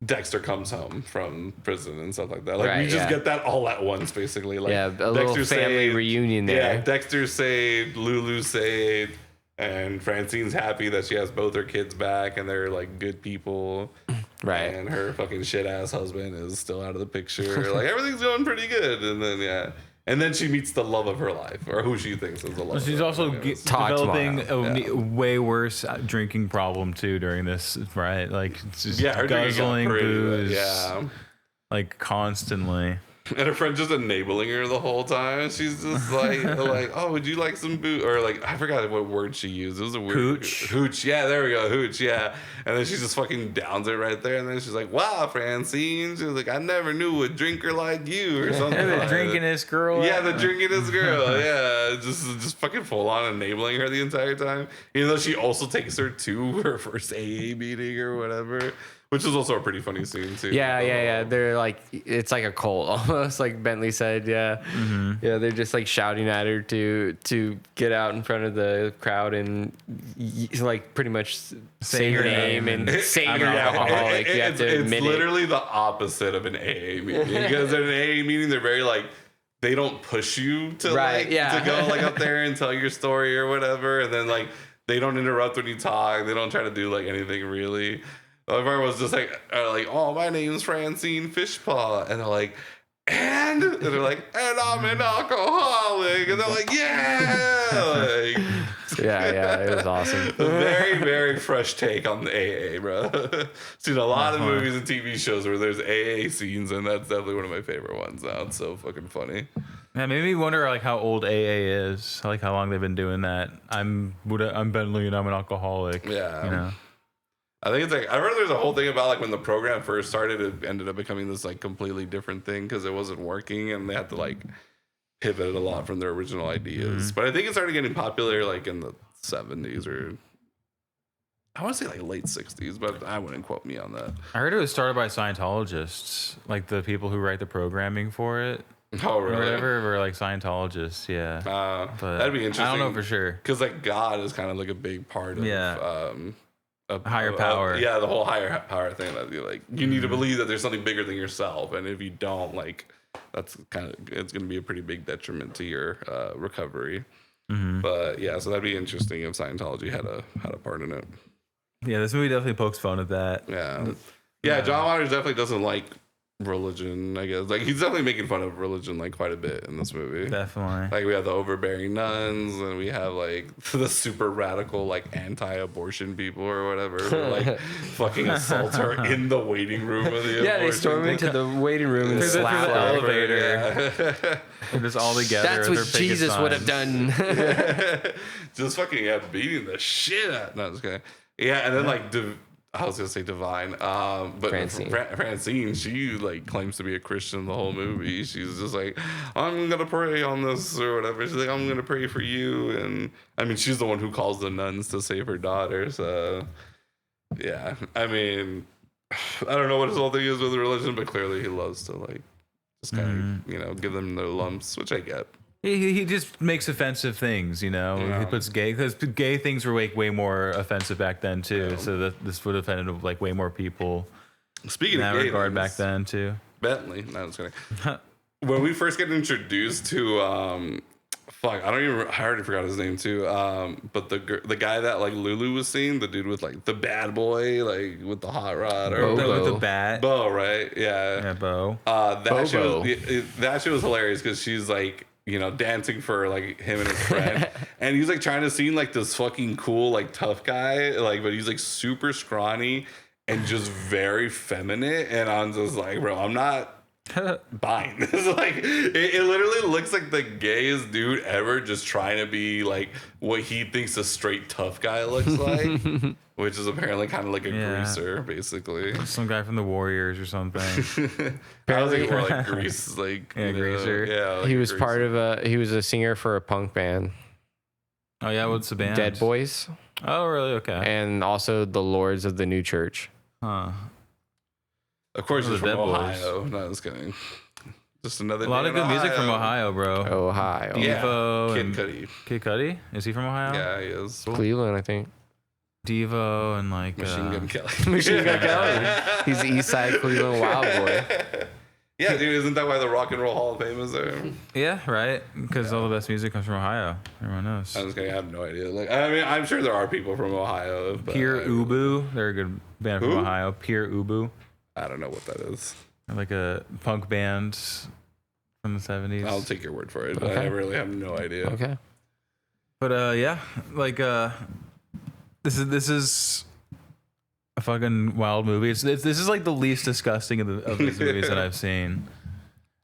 Dexter comes home from prison and stuff like that. Like Right, we just yeah. get that all at once, basically. Like Yeah, a little family reunion there. Yeah, Dexter's saved, Lulu's saved, and Francine's happy that she has both her kids back and they're like good people. Right. And her fucking shit ass husband is still out of the picture. Like everything's going pretty good. And then yeah. And then she meets the love of her life, or who she thinks is the love. She's of her also life. Talk developing tomorrow. a way worse drinking problem too during this, right? Like it's just Her drinking got guzzling pretty booze, bad, yeah. like constantly. And her friend just enabling her the whole time. She's just like, oh, would you like some booze? Or like, I forgot what word she used. It was a weird hooch. Yeah, there we go, hooch. Yeah. And then she just fucking downs it right there. And then she's like, wow, Francine. She was like, I never knew a drinker like you, or something. The like drinking that. this girl. Yeah, the drinking this girl. Yeah, just fucking full on enabling her the entire time. Even though she also takes her to her first AA meeting or whatever. Which is also a pretty funny scene too. Yeah. They're like, it's like a cult almost, like Bentley said. Yeah, yeah. They're just like shouting at her to get out in front of the crowd and like pretty much say your name and say you're an alcoholic. You have to admit it's literally the opposite of an AA meeting, because in an AA meeting they're very like, they don't push you to to go like up there and tell your story or whatever, and then like they don't interrupt when you talk. They don't try to do like anything really. Everyone was just like, oh, my name's Francine Fishpaw. And they're like, and they're like, and I'm an alcoholic. And they're like, yeah. Like, yeah, it was awesome. a very, very fresh take on the AA, bro. Seen a lot of movies and TV shows where there's AA scenes, and that's definitely one of my favorite ones now. It's so fucking funny. Yeah, made me wonder like how old AA is, like how long they've been doing that. I'm Bentley and I'm an alcoholic. Yeah. You know. I think it's like, I remember there's a whole thing about like when the program first started, it ended up becoming this like completely different thing because it wasn't working and they had to like pivot a lot from their original ideas. But I think it started getting popular like in the 70s or I want to say like late 60s, but I wouldn't quote me on that. I heard it was started by Scientologists, like the people who write the programming for it. Oh, Or really? whatever, were like Scientologists, yeah. But that'd be interesting. I don't know for sure. Because like God is kind of like a big part of Higher power. Yeah, the whole higher power thing that you like. You need to believe that there's something bigger than yourself, and if you don't, like, that's kind of it's going to be a pretty big detriment to your recovery. But yeah, so that'd be interesting if Scientology had a part in it. Yeah, this movie definitely pokes fun at that. Yeah. John Waters definitely doesn't like religion, I guess. Like he's definitely making fun of religion like quite a bit in this movie. Definitely. Like we have the overbearing nuns, and we have like the super radical like anti-abortion people or whatever who like fucking assault her in the waiting room of the Yeah, they storm thing. into the waiting room and Through the slap her. elevator. Yeah. They're just all together. That's with what their picket Jesus would have signs. done. Just fucking beating the shit out. No, just kidding. Yeah, and then like I was gonna say Divine, but Francine, she like claims to be a Christian the whole movie. She's just like, I'm gonna pray on this or whatever. She's like, I'm gonna pray for you, and I mean, she's the one who calls the nuns to save her daughter. So, yeah, I mean, I don't know what his whole thing is with religion, but clearly he loves to like just kind of give them their lumps, which I get. He just makes offensive things, He puts because gay things were way more offensive back then too. So that this would have offended like way more people. Speaking in of that gay regard things, back then too. Bentley, no, I'm just kidding. When we first get introduced to I already forgot his name too. But the guy that like Lulu was seeing, the dude with like the bad boy, like with the hot rod or with the bat. Bo, right? Yeah, Bo. That shit was hilarious because she's like, dancing for like him and his friend, and he's like trying to seem like this fucking cool, like tough guy, like, but he's like super scrawny and just very feminine. And I'm just like, bro, I'm not buying this. Like, it literally looks like the gayest dude ever, just trying to be like what he thinks a straight tough guy looks like, which is apparently kind of like a greaser, basically. Some guy from the Warriors or something. I was like, more like Grease, like greaser. Yeah, like he was he was a singer for a punk band. Oh yeah, what's the band? Dead Boys. Oh really? Okay. And also the Lords of the New Church. Huh. Of course, he's from Dead Ohio. No, I was kidding. Just another. A lot of good music from Ohio, bro. Ohio. Devo Kid and Cudi. Kid Cudi? Is he from Ohio? Yeah, he is. Cleveland, I think. Devo and like Machine Gun Kelly. Machine Gun Kelly. He's the East Side Cleveland Wild Boy. Yeah, dude, isn't that why the Rock and Roll Hall of Fame is there? Yeah, right. Because all the best music comes from Ohio. Everyone knows. I have no idea. Like, I mean, I'm sure there are people from Ohio. But Pure Ubu, they're a good band from Ohio. Pure Ubu. I don't know what that is. Like a punk band from the 70s. I'll take your word for it. Okay. I really have no idea. Okay. But yeah, like this is a fucking wild movie. This is like the least disgusting of these movies that I've seen.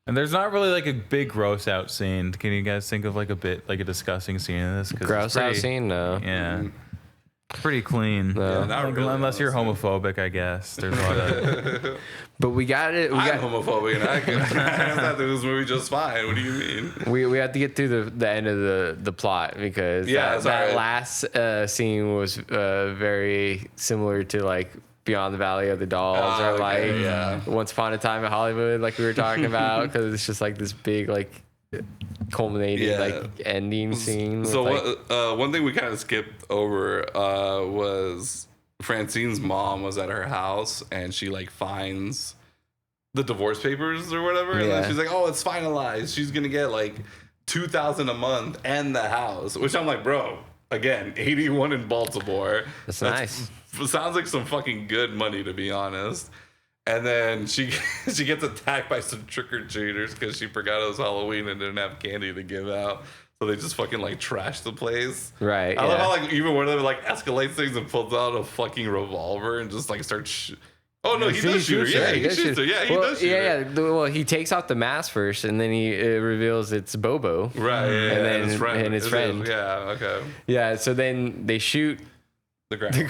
And there's not really like a big gross out scene. Can you guys think of like a disgusting scene in this? Gross out scene? No. Yeah. Pretty clean. No. Yeah, not Like, really, unless you're honestly. homophobic, I guess. There's a lot of But we got it. I'm homophobic, and I thought this movie just fine. What do you mean? We had to get through the end of the plot because that last scene was very similar to like Beyond the Valley of the Dolls or like Once Upon a Time in Hollywood, like we were talking about, because it's just like this big like culminating like ending scene. So one thing we kind of skipped over was Francine's mom was at her house and she like finds the divorce papers or whatever, and then she's like, "Oh, it's finalized. She's gonna get like $2,000 a month and the house." Which I'm like, bro, again, 81 in Baltimore. That's nice. Sounds like some fucking good money, to be honest. And then she gets attacked by some trick-or-treaters because she forgot it was Halloween and didn't have candy to give out. So they just fucking like trash the place. Right. I love how like even one of them like escalates things and pulls out a fucking revolver and just like starts. Oh no, he does shoot her. Yeah, he shoots her. Yeah, he does shoot her. Yeah. Well, he takes off the mask first, and then he reveals it's Bobo. Right. Yeah, and then his friend. Yeah. Okay. Yeah. So then they shoot the grandma.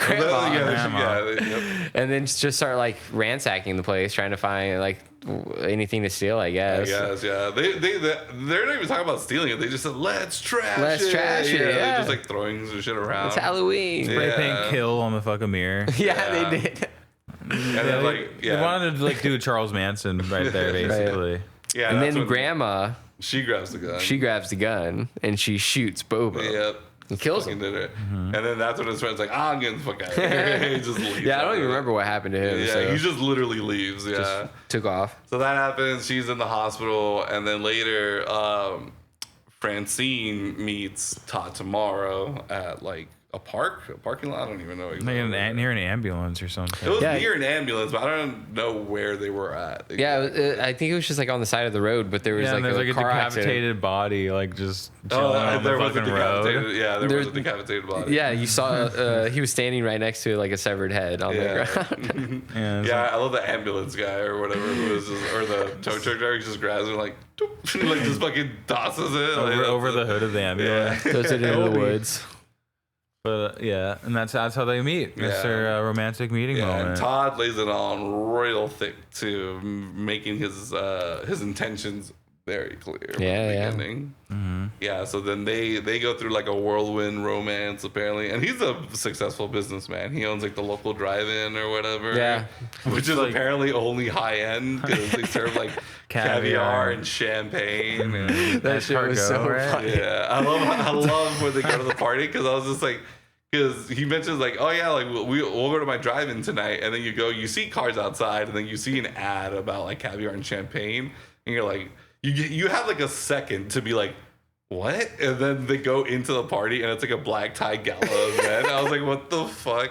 And then just start like ransacking the place, trying to find like anything to steal, I guess. Yeah. They're not even talking about stealing it. They just said, let's trash it. Yeah. They're just like throwing some shit around. It's Halloween. spray paint kill on the fucking mirror. Yeah, they did. And then like, They wanted to like do a Charles Manson right there, basically. Yeah. And then grandma, she grabs the gun. she grabs the gun and she shoots Bobo. Yep. And kills him. Did it. And then that's when his friend's like, I'm getting the fuck out of here. He just leaves. Yeah, I don't even remember what happened to him. Yeah, so he just literally leaves. Yeah. just took off. So that happens. She's in the hospital. And then later, Francine meets Todd tomorrow at like a parking lot. I don't even know exactly. Like near an ambulance or something. It was near an ambulance, but I don't know where they were at. Yeah, I think it was just like on the side of the road, but there was like there's a like a car decapitated body, like just chilling on the there was a fucking road. decapitated. Yeah, there was a decapitated body. Yeah, you saw he was standing right next to like a severed head on the ground. Yeah, I love the ambulance guy or whatever who was just, or the tow truck driver just grabs it like like just fucking tosses it over the hood of the ambulance. Throws it into the woods. But yeah, and that's how they meet. That's their romantic meeting moment. And Todd lays it on royal thick too, making his intentions very clear from the beginning. Yeah, so then they go through like a whirlwind romance apparently, and he's a successful businessman. He owns like the local drive-in or whatever. Yeah, which is like, apparently only high end because they serve like caviar and champagne. And that shit was so funny. Yeah, I love when they go to the party because I was just like. Because he mentions like, oh yeah, like we'll go to my drive-in tonight, and then you see cars outside, and then you see an ad about like caviar and champagne, and you're like, you have like a second to be like, what? And then they go into the party, and it's like a black tie gala event. I was like, what the fuck?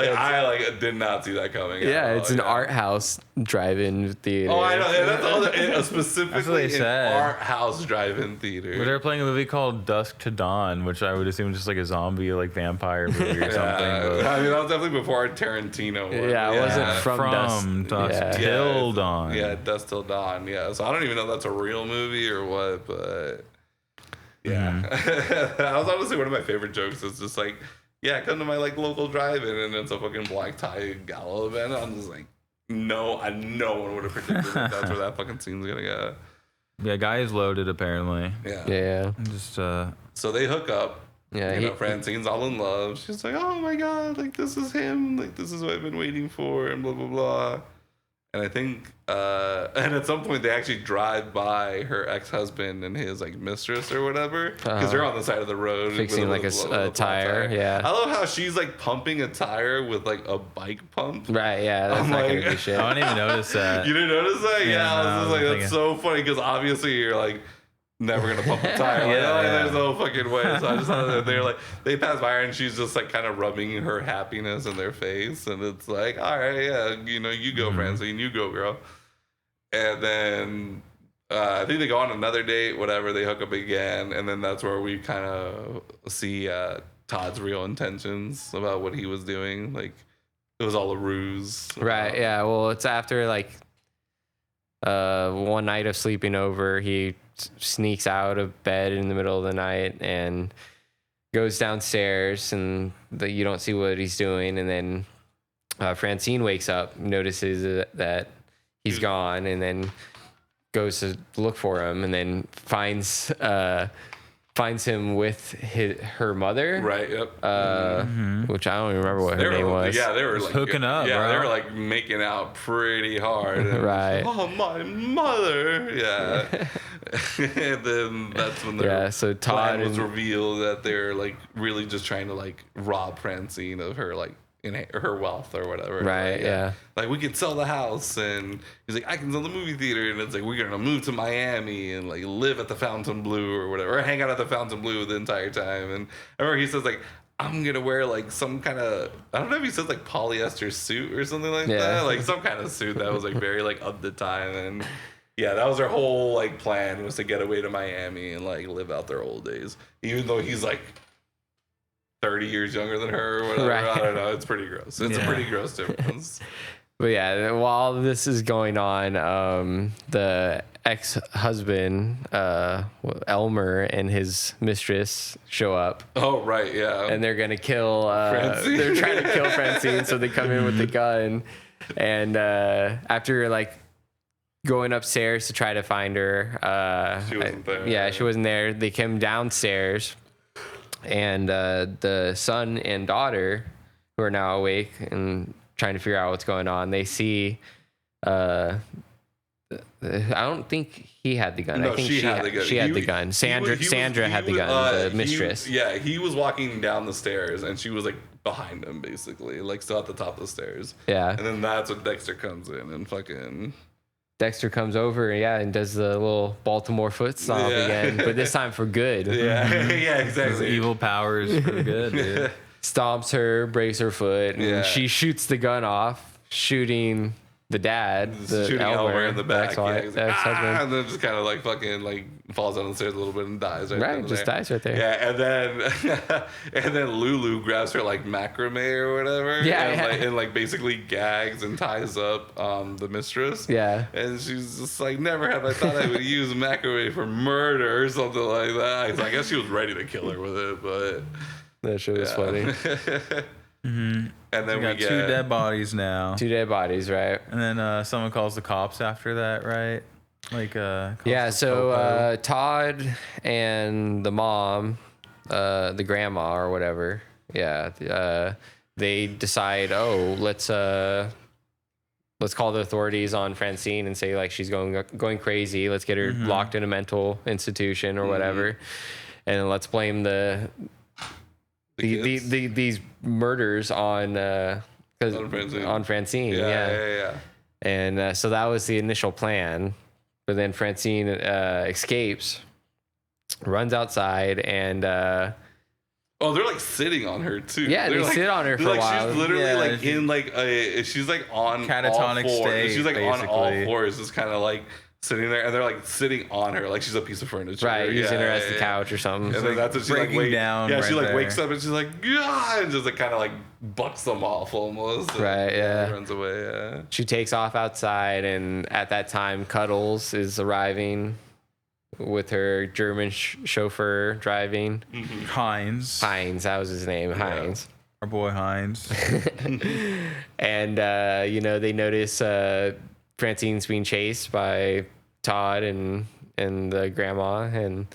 I did not see that coming. Yeah, it's an art house drive-in theater. Oh, I know. And that's all specifically an art house drive-in theater. But they're playing a movie called Dusk to Dawn, which I would assume is just like a zombie, like vampire movie or something. But I mean, that was definitely before Tarantino one. Yeah, it wasn't from Dusk Till Dawn. Yeah, Dusk Till Dawn. Yeah, so I don't even know if that's a real movie or what, but yeah. That was honestly one of my favorite jokes. It's just like, yeah, come to my like local drive-in, and it's a fucking black tie gala event. I'm just like, no one would have predicted that that's where that fucking scene's gonna go. Yeah, guy is loaded apparently. Yeah. Just so they hook up. Yeah, Francine's all in love. She's like, oh my god, like this is him. Like this is what I've been waiting for, and blah blah blah. And I think, and at some point they actually drive by her ex-husband and his like mistress or whatever, because they're on the side of the road fixing like a tire. Yeah, I love how she's like pumping a tire with like a bike pump. Right. Yeah, that's not gonna be shit. I didn't even notice that. You didn't notice that? Yeah, I was just like, that's so funny because obviously you're like never gonna pump a tire. There's no fucking way. So I just thought that they're like, they pass by her and she's just like kind of rubbing her happiness in their face, and it's like, all right, yeah, you go, Francine, you go, girl. And then I think they go on another date, whatever. They hook up again, and then that's where we kind of see Todd's real intentions about what he was doing. Like it was all a ruse. Right. Yeah. Well, it's after like one night of sleeping over, he sneaks out of bed in the middle of the night and goes downstairs, and you don't see what he's doing. And then Francine wakes up, notices that he's gone, and then goes to look for him, and then finds him with her mother. Right. Yep. Which I don't even remember what her name was. Yeah, they were like hooking up. Yeah, bro. they were like making out pretty hard. Right. Oh, my mother. Yeah. And then that's when the so Todd was revealed that they're like really just trying to like rob Francine of her like in her wealth or whatever. Right. Like, like we can sell the house, and he's like, I can sell the movie theater, and it's like we're gonna move to Miami and like live at the Fontainebleau or whatever, or hang out at the Fontainebleau the entire time. And I remember he says like, I'm gonna wear like some kind of, I don't know if he says like polyester suit or something like that, like some kind of suit that was like very like of the time. And yeah, that was their whole like plan, was to get away to Miami and like live out their old days, even though he's like 30 years younger than her or whatever. Right. I don't know. It's pretty gross. It's a pretty gross difference. But yeah, while this is going on, the ex-husband, Elmer, and his mistress show up. Oh, right, yeah. And they're going to kill... they're trying to kill Francine, so they come in with the gun. And after, like, going upstairs to try to find her... she wasn't there. Yeah, she wasn't there. They came downstairs, and the son and daughter, who are now awake and trying to figure out what's going on, they see I don't think he had the gun. No, I think she had the gun. She had the gun. Sandra had the gun, the mistress. He was walking down the stairs, and she was like behind him, basically, like still at the top of the stairs. Yeah. And then that's when Dexter comes in and fucking... Dexter comes over, and does the little Baltimore foot stomp again, but this time for good. Yeah, yeah, exactly. His evil powers for good, dude. Stomps her, breaks her foot, and she shoots the gun off, shooting the dad, shooting Elmer in the back. And then just kind of like fucking like falls down the stairs a little bit and dies. Right, just dies right there. Yeah, and then Lulu grabs her like macrame or whatever. Yeah, and like basically gags and ties up the mistress. Yeah, and she's just like, never have I thought I would use macrame for murder or something like that. I guess she was ready to kill her with it, but That shit was funny. And then We got 2 dead bodies now. 2 dead bodies, right? And then someone calls the cops after that, right? Like yeah. So Todd and the mom, the grandma or whatever. Yeah. They decide, let's call the authorities on Francine and say like she's going crazy. Let's get her locked in a mental institution or whatever, and let's blame these murders on Francine. Yeah. And so that was the initial plan, but then Francine escapes, runs outside, and they're like sitting on her too. Yeah, they like, sit on her for a while. She's literally like in like she's like on catatonic all fours. state. She's like basically. on all fours, just kind of like sitting there, and they're like sitting on her like she's a piece of furniture. Right, using her as the couch or something. And then that's what she like down. Yeah, she like there. wakes up and she's like, yeah, and just like kind of like bucks them off almost. And, Right, yeah. Runs away. Yeah. She takes off outside, and at that time, Cuddles is arriving with her German chauffeur driving. Heinz, that was his name, Heinz. our boy Heinz. And they notice Francine's being chased by Todd and the grandma, and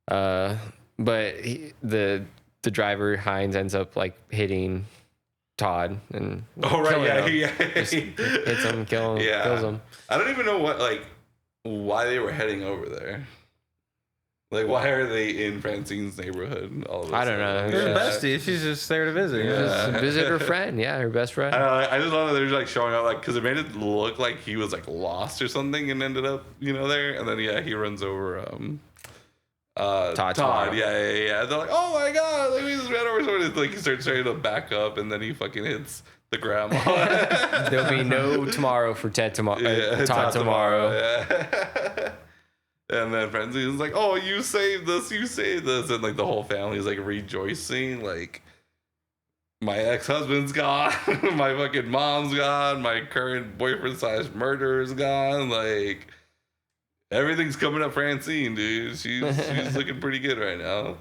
but the driver Heinz ends up like hitting Todd and hits him, kills him. I don't even know why they were heading over there. Like, why are they in Francine's neighborhood? All of I don't know. They're besties. She's just there to visit. Just visit her friend. Yeah, her best friend. I just love that they're like showing up, like, because it made it look like he was like lost or something, and ended up, there. And then he runs over Todd. Yeah. They're like, oh my god, like we just ran over someone. Like he starts trying to back up, and then he fucking hits the grandma. There'll be no tomorrow for Todd tomorrow. Yeah. And then Francine's like, oh, you saved us. And like the whole family is like rejoicing. Like, my ex-husband's gone. My fucking mom's gone. My current boyfriend / murderer's gone. Like, everything's coming up Francine, dude. She's looking pretty good right now.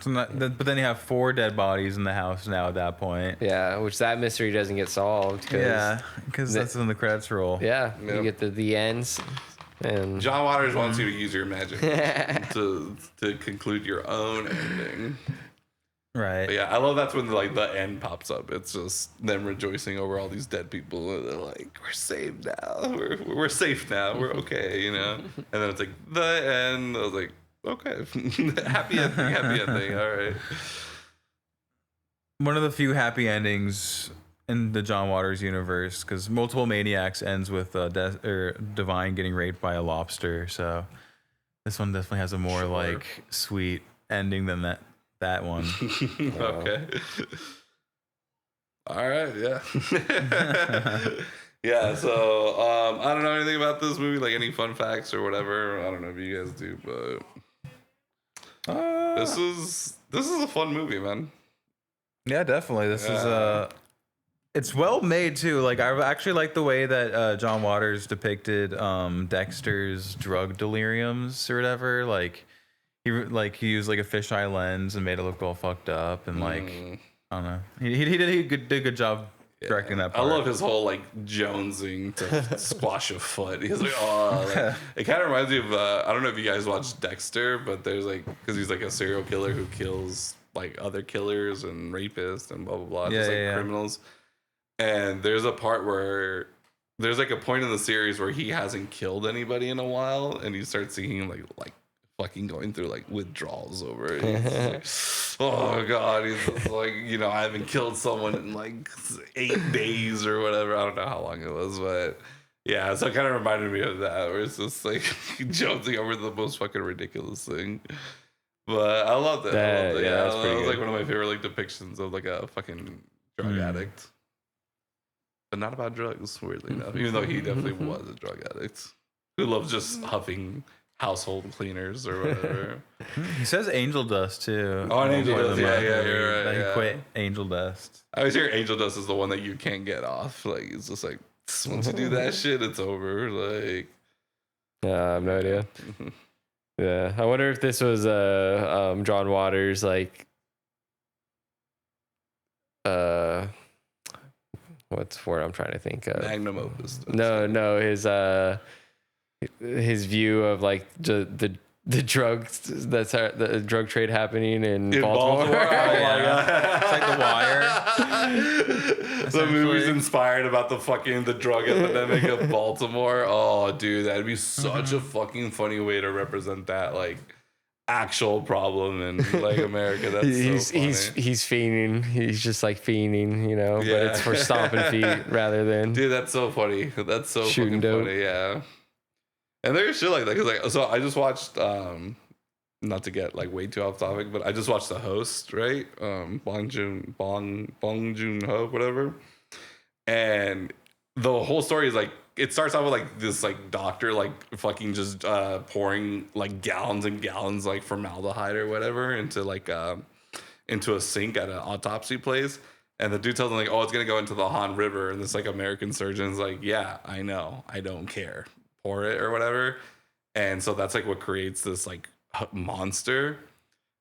But then you have 4 dead bodies in the house now at that point. Yeah, which that mystery doesn't get solved. Because that's when the credits roll. Yeah, you get the ends. And John Waters wants you to use your magic to conclude your own ending. Right. But yeah, I love that's when the end pops up. It's just them rejoicing over all these dead people. And they're like, we're saved now. We're safe now. We're okay, And then it's like the end. I was like, okay, happy ending. All right. One of the few happy endings in the John Waters universe, because Multiple Maniacs ends with Divine getting raped by a lobster. So this one definitely has a more sweet ending than that one. Okay. All right. Yeah. Yeah. So I don't know anything about this movie, like any fun facts or whatever. I don't know if you guys do, but this is a fun movie, man. Yeah, definitely. This is it's well made too. Like, I actually like the way that John Waters depicted Dexter's drug deliriums or whatever. Like he used like a fisheye lens and made it look all fucked up, and I don't know. He did a good job directing that part. I love his whole jonesing to squash a foot. He's like, it kind of reminds me of I don't know if you guys watched Dexter, but there's because he's like a serial killer who kills other killers and rapists and blah blah blah, criminals. And there's a part where there's a point in the series where he hasn't killed anybody in a while, and you start seeing him like fucking going through withdrawals over it. He's oh god, he's just I haven't killed someone in 8 days or whatever. I don't know how long it was, but yeah, so it kind of reminded me of that, where it's just jonesing over the most fucking ridiculous thing. But I loved it. Yeah, that's pretty it was good. one of my favorite depictions of a fucking drug addict. But not about drugs, weirdly enough. Even though he definitely was a drug addict who loves just huffing household cleaners or whatever. He says angel dust too. Oh, an angel dust. Yeah, you're right. That he quit angel dust. I always hear angel dust is the one that you can't get off. It's just once you do that shit, it's over. I have no idea. Yeah, I wonder if this was John Waters what's the word I'm trying to think of? Magnum opus. No, his view of like the drugs the drug trade happening in Baltimore. Oh my God. It's like The Wire. The movie's inspired about the drug epidemic of Baltimore. Oh, dude, that'd be such a fucking funny way to represent that like actual problem in like America. That's so funny. He's fiending. He's just like fiending, but Yeah. it's for stomping feet rather than Dude, that's so funny. That's so Shooting fucking dope. funny. Yeah. And there's shit like that because like so I just watched not to get like way too off topic, but I just watched The Host, right? Bong Joon Ho, whatever. And the whole story is like it starts out with like this like doctor like fucking just pouring like gallons and gallons like formaldehyde or whatever into like into a sink at an autopsy place. And the dude tells him like, oh, it's gonna go into the Han River, and this like American surgeon's like, yeah, I know, I don't care, pour it or whatever. And so that's like what creates this like monster.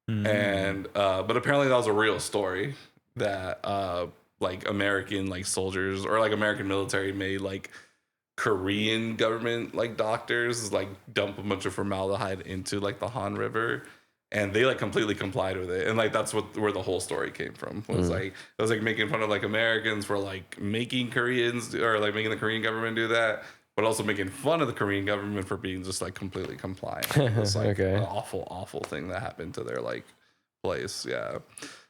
And but apparently that was a real story that like American like soldiers or like American military made like Korean government like doctors like dump a bunch of formaldehyde into like the Han River, and they like completely complied with it. And like that's where the whole story came from. Was like it was like making fun of like Americans for like making Koreans or like making the Korean government do that, but also making fun of the Korean government for being just like completely compliant. It's like an awful thing that happened to their like place. Yeah.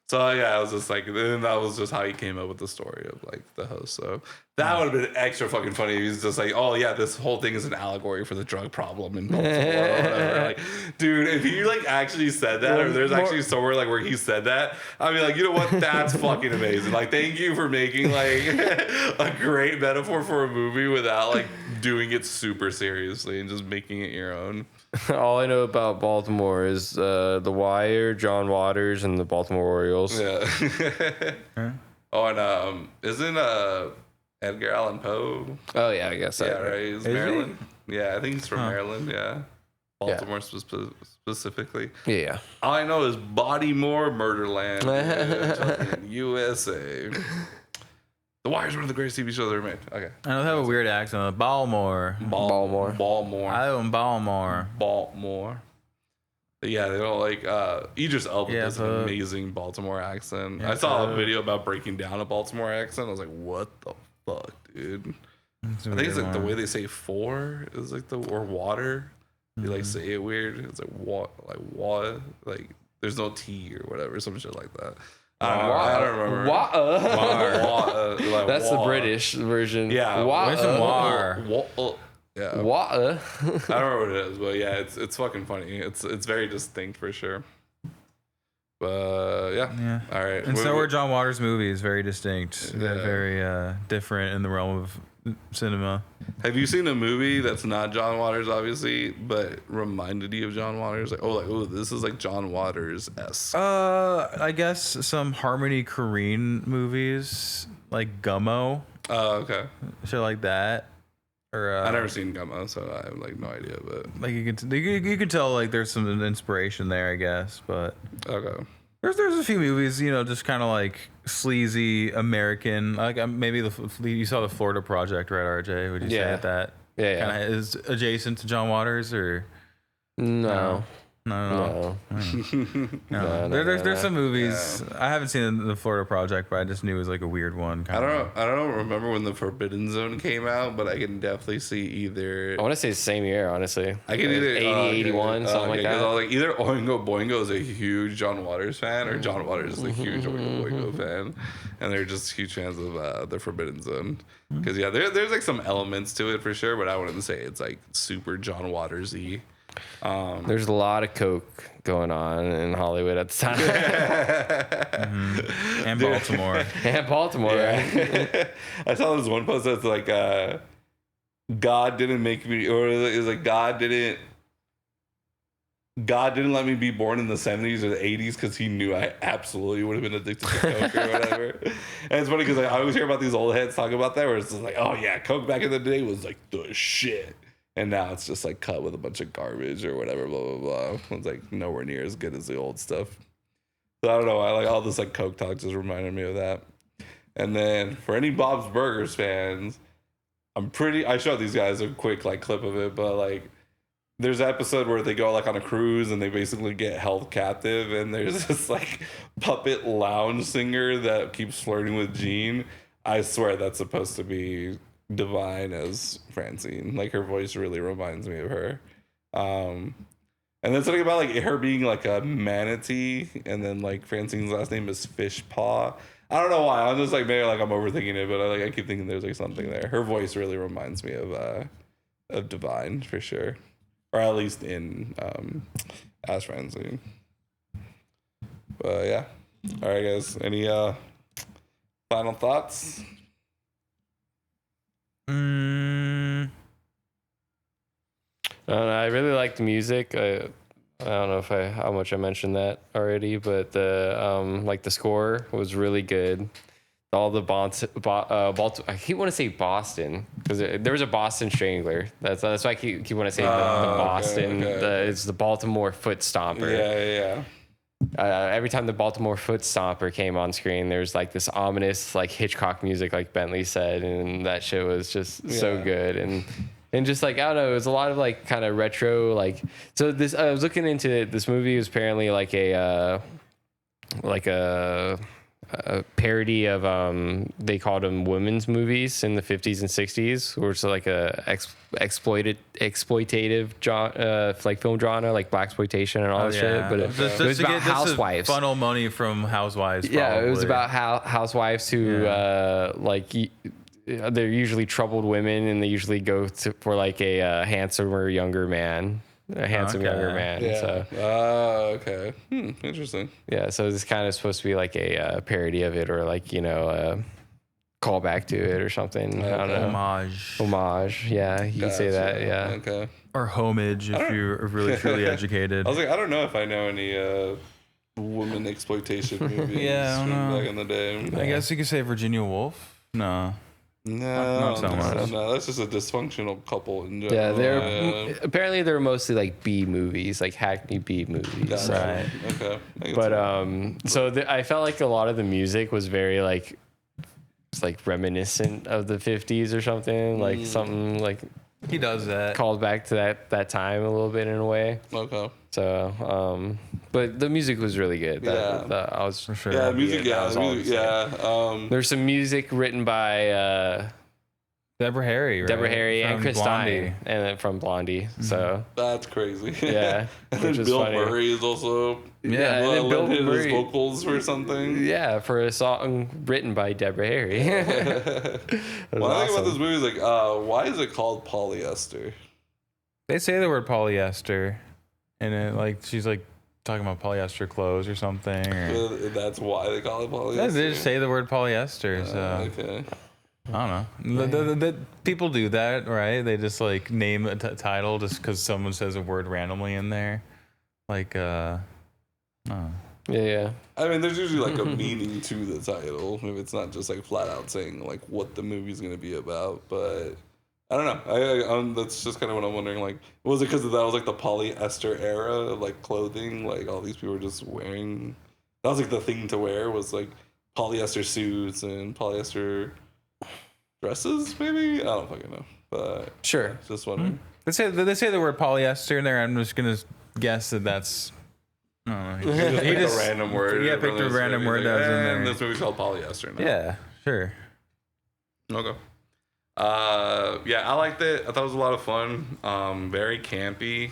So yeah, I was just like, and that was just how he came up with the story of like The Host. So that would have been extra fucking funny. He was just like, oh yeah, this whole thing is an allegory for the drug problem in Baltimore. Or whatever. Like, dude, if he like actually said that, or there's actually somewhere like where he said that, I'd be like, you know what? That's fucking amazing. Like, thank you for making like a great metaphor for a movie without like doing it super seriously and just making it your own. All I know about Baltimore is The Wire, John Waters, and the Baltimore Orioles. Yeah. Oh, and isn't Edgar Allan Poe? Oh yeah, I guess. Yeah, right. He's Maryland. Yeah, I think he's from Maryland. Yeah, Baltimore specifically. Yeah. All I know is Bodymore, Murderland, fucking USA. The Wire is one of the greatest TV shows ever made. Okay. I don't have a weird accent. Baltimore. Baltimore. I live in Baltimore. Baltimore. But yeah, they don't like Idris Elba does an but- amazing Baltimore accent. Yeah, I saw a but- video about breaking down a Baltimore accent. I was like, what the fuck, dude? I think it's like the way they say "for" is like or water. They like say it weird. It's like what, like there's no T or whatever, some shit like that. I don't remember. That's the British version. Yeah. Where's the war? Yeah. Water. I don't remember what it is, but yeah, it's fucking funny. It's very distinct for sure. But yeah. All right. And so were John Waters' movies, very distinct. They're very different in the realm of cinema. Have you seen a movie that's not John Waters, obviously, but reminded you of John Waters? Like, oh, this is like John Waters-esque. I guess some Harmony Korine movies, like Gummo, Oh, okay. shit like that. Or I've never seen Gummo, so I have like no idea. But like you can tell like there's some inspiration there, I guess. But okay. there's a few movies, just kind of like sleazy American. Like maybe you saw the Florida Project, right, RJ? Would you say that Yeah. kind of is adjacent to John Waters, or No. no? There's some movies I haven't seen the Florida Project, but I just knew it was like a weird one. I don't remember when the Forbidden Zone came out, but I can definitely see either. I want to say the same year, honestly. I can either 80, 81, something like that. I was like either Oingo Boingo is a huge John Waters fan, or John Waters is a huge Oingo Boingo fan, and they're just huge fans of the Forbidden Zone. Because there's like some elements to it for sure, but I wouldn't say it's like super John Waters-y. There's a lot of coke going on in Hollywood at the time. And Baltimore. And Baltimore. Yeah. I saw this one post that's like, God didn't make me, or it was like God didn't let me be born in the 70s or the 80s because he knew I absolutely would have been addicted to coke or whatever. And it's funny because like, I always hear about these old heads talk about that, where it's just like, oh yeah, coke back in the day was like the shit. And now it's just like cut with a bunch of garbage or whatever, blah, blah, blah. It's like nowhere near as good as the old stuff. So I don't know. I like all this like coke talk just reminded me of that. And then for any Bob's Burgers fans, I showed these guys a quick like clip of it, but like there's an episode where they go like on a cruise and they basically get held captive, and there's this like puppet lounge singer that keeps flirting with Gene. I swear that's supposed to be Divine as Francine. Like her voice really reminds me of her. And then something about like her being like a manatee, and then like Francine's last name is Fishpaw. I don't know why. I'm just like, maybe like I'm overthinking it, but I keep thinking there's like something there. Her voice really reminds me of Divine for sure, or at least in as Francine. But yeah, all right, guys. Any final thoughts? I really like the music. I don't know how much I mentioned that already, but the like the score was really good. All the I keep want to say Boston because there was a Boston Strangler. That's why I keep want to say the Boston. Okay. It's the Baltimore Foot Stomper. Yeah. Every time the Baltimore Foot Stomper came on screen, there's like this ominous like Hitchcock music, like Bentley said, and that shit was just so good. And just like, I don't know, it was a lot of like kind of retro, like, so this, I was looking into it. This movie was apparently like a parody of, they called them women's movies in the 50s and 60s, or it's like a exploitative like film genre, like blackexploitation and all that shit. But it was about housewives. Funnel money from housewives. Yeah, probably. it was about housewives who like they're usually troubled women, and they usually go for like a handsomer younger man. Younger man. Yeah. So. Okay. Interesting. Yeah. So it's kind of supposed to be like a parody of it, or like, you know, a callback to it or something. I don't know. Homage. Yeah. You can say that. Yeah. Okay. Or homage if you're really truly educated. I was like, I don't know if I know any woman exploitation movies from back in the day. I guess you could say Virginia Woolf. No. No, not so much. No, that's just a dysfunctional couple in general. Yeah, apparently they're mostly like B movies, like Hackney B movies. Gotcha. Right. Okay. But I felt like a lot of the music was very like, it's like reminiscent of the 50s or something, like something like he does that, called back to that time a little bit in a way. Okay. So, but the music was really good. I was for sure. Yeah, music. There's some music written by Deborah Harry, right? Deborah Harry and Chris Stein, and then from Blondie. Mm-hmm. So that's crazy. Yeah, and then Bill Murray is also and then Bill Murray his vocals for something. Yeah, for a song written by Deborah Harry. One thing about this movie is like, why is it called Polyester? They say the word polyester. And it, like, she's like talking about polyester clothes or something. Or, that's why they call it polyester. They just say the word polyester. So okay. I don't know. The people do that, right? They just like name a title just because someone says a word randomly in there. Like, Yeah. I mean, there's usually like a meaning to the title if it's not just like flat out saying like what the movie's gonna be about, but. I don't know. That's just kind of what I'm wondering. Like, was it because that was like the polyester era of like clothing? Like all these people were just wearing. That was like the thing to wear was like polyester suits and polyester dresses. Maybe I don't fucking know, but sure. Just wondering. They say the word polyester in there. I'm just gonna guess that that's. I don't know. He just picked a random word. Yeah, picked a random word that was in there. And this movie's called Polyester now. Yeah, sure. Okay. Yeah, I liked it. I thought it was a lot of fun. Very campy.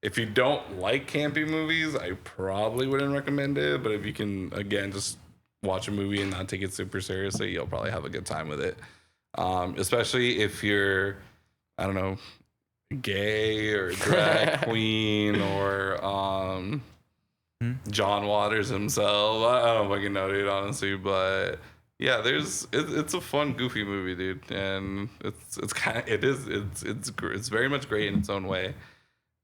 If you don't like campy movies, I probably wouldn't recommend it. But if you can, again, just watch a movie and not take it super seriously, you'll probably have a good time with it. Especially if you're, I don't know, gay or drag queen or John Waters himself. I don't fucking know, dude, honestly, but. Yeah, it's a fun, goofy movie, dude, and it's very much great in its own way.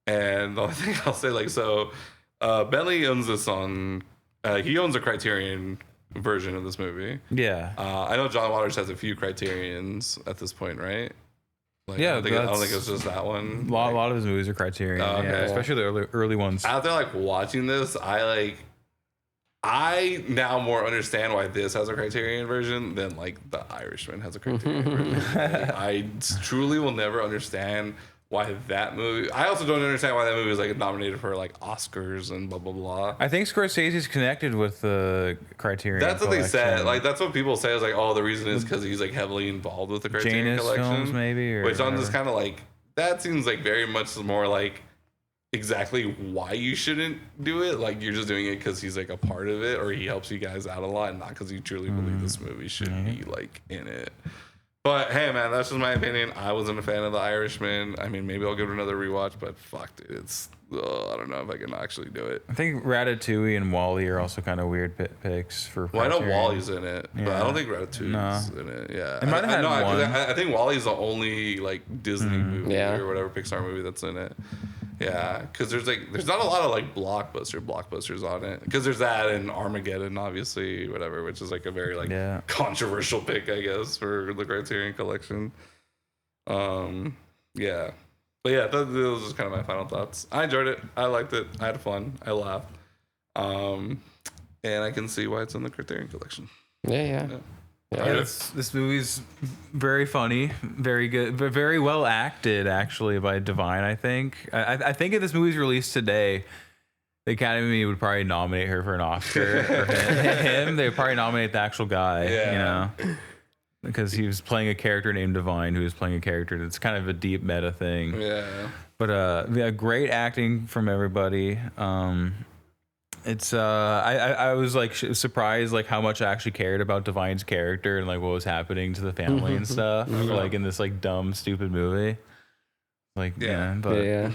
And the only thing I'll say, like, so Bentley owns this on, he owns a Criterion version of this movie. Yeah. I know John Waters has a few Criterions at this point, right? Like, yeah, I don't think it's just that one. A lot of his movies are Criterion, okay. Yeah, especially the early ones. After like watching this, I I now more understand why this has a Criterion version than like The Irishman has a Criterion version. Like, I truly will never understand why that movie. I also don't understand why that movie was like nominated for like Oscars and blah blah blah. I think Scorsese's connected with the Criterion. That's what they said. Collection. Like that's what people say is like, oh, the reason is because he's like heavily involved with the Criterion Janus Collection, films, maybe. Or which I'm whatever. just kind of like, that seems like very much more like exactly why you shouldn't do it. Like you're just doing it because he's like a part of it, or he helps you guys out a lot, and not because you truly believe this movie should be like in it. But hey, man, that's just my opinion. I wasn't a fan of The Irishman. I mean, maybe I'll give it another rewatch, but fuck, dude, it's I don't know if I can actually do it. I think Ratatouille and Wall-E are also kind of weird picks for. Well, I know Criterion. Wall-E's in it, but I don't think Ratatouille's in it. Yeah, It might have had one. I think Wall-E's the only like Disney movie Yeah. or whatever Pixar movie that's in it. Yeah, because there's not a lot of like blockbusters on it. Because there's that and Armageddon, obviously, whatever, which is like a very like controversial pick, I guess, for the Criterion Collection. Yeah, but yeah, those are kind of my final thoughts. I enjoyed it. I liked it. I had fun. I laughed. And I can see why it's in the Criterion Collection. Yeah. Yeah, this movie's very funny, very good, but very well acted actually by Divine. I think. I think if this movie's released today, the Academy would probably nominate her for an Oscar. Or him, they would probably nominate the actual guy. Yeah. You know, because he was playing a character named Divine, who was playing a character that's kind of a deep meta thing. Yeah. But yeah, great acting from everybody. It's I was like surprised like how much I actually cared about Divine's character and like what was happening to the family and stuff like in this like dumb stupid movie. Like Yeah.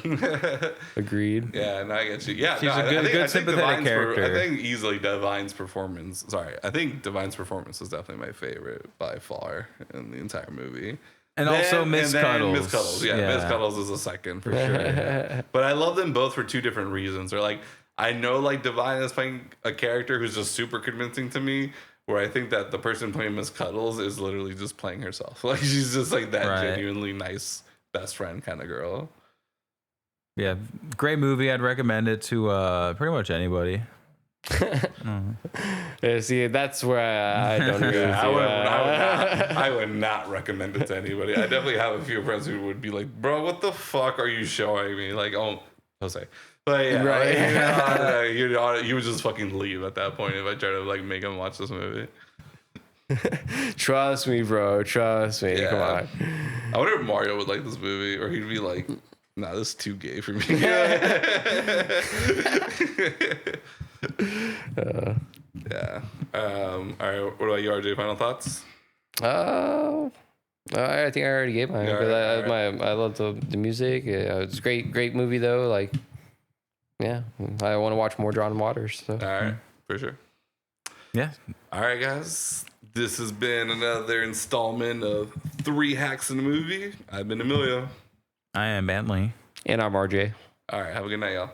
Agreed. Yeah, no, I get you. Yeah, She's no, a good- I think, good I think sympathetic Divine's character. I think easily Divine's performance. Sorry, I think Divine's performance is definitely my favorite by far in the entire movie. and also Miss Cuddles. Miss Cuddles, yeah, Miss Cuddles is a second for sure. But I love them both for two different reasons. They're like, I know like Divine is playing a character who's just super convincing to me, where I think that the person playing Miss Cuddles is literally just playing herself. Like she's just like that genuinely nice best friend kind of girl. Yeah, great movie. I'd recommend it to pretty much anybody. Yeah, see, that's where I don't agree with you. I would not recommend it to anybody. I definitely have a few friends who would be like, bro, what the fuck are you showing me? Like, oh, Jose. But yeah, Right. you would just fucking leave at that point if I try to like make him watch this movie. Trust me, bro. Trust me. Yeah. Come on. I wonder if Mario would like this movie, or he'd be like, nah, this is too gay for me. Yeah. All right. What about you, RJ? Final thoughts? I think I already gave mine. Yeah, But alright. I love the music. It's a great movie though. Like, yeah, I want to watch more John Waters. So. All right, for sure. Yeah. All right, guys. This has been another installment of 3 Hacks in a Movie. I've been Emilio. I am Bentley. And I'm RJ. All right. Have a good night, y'all.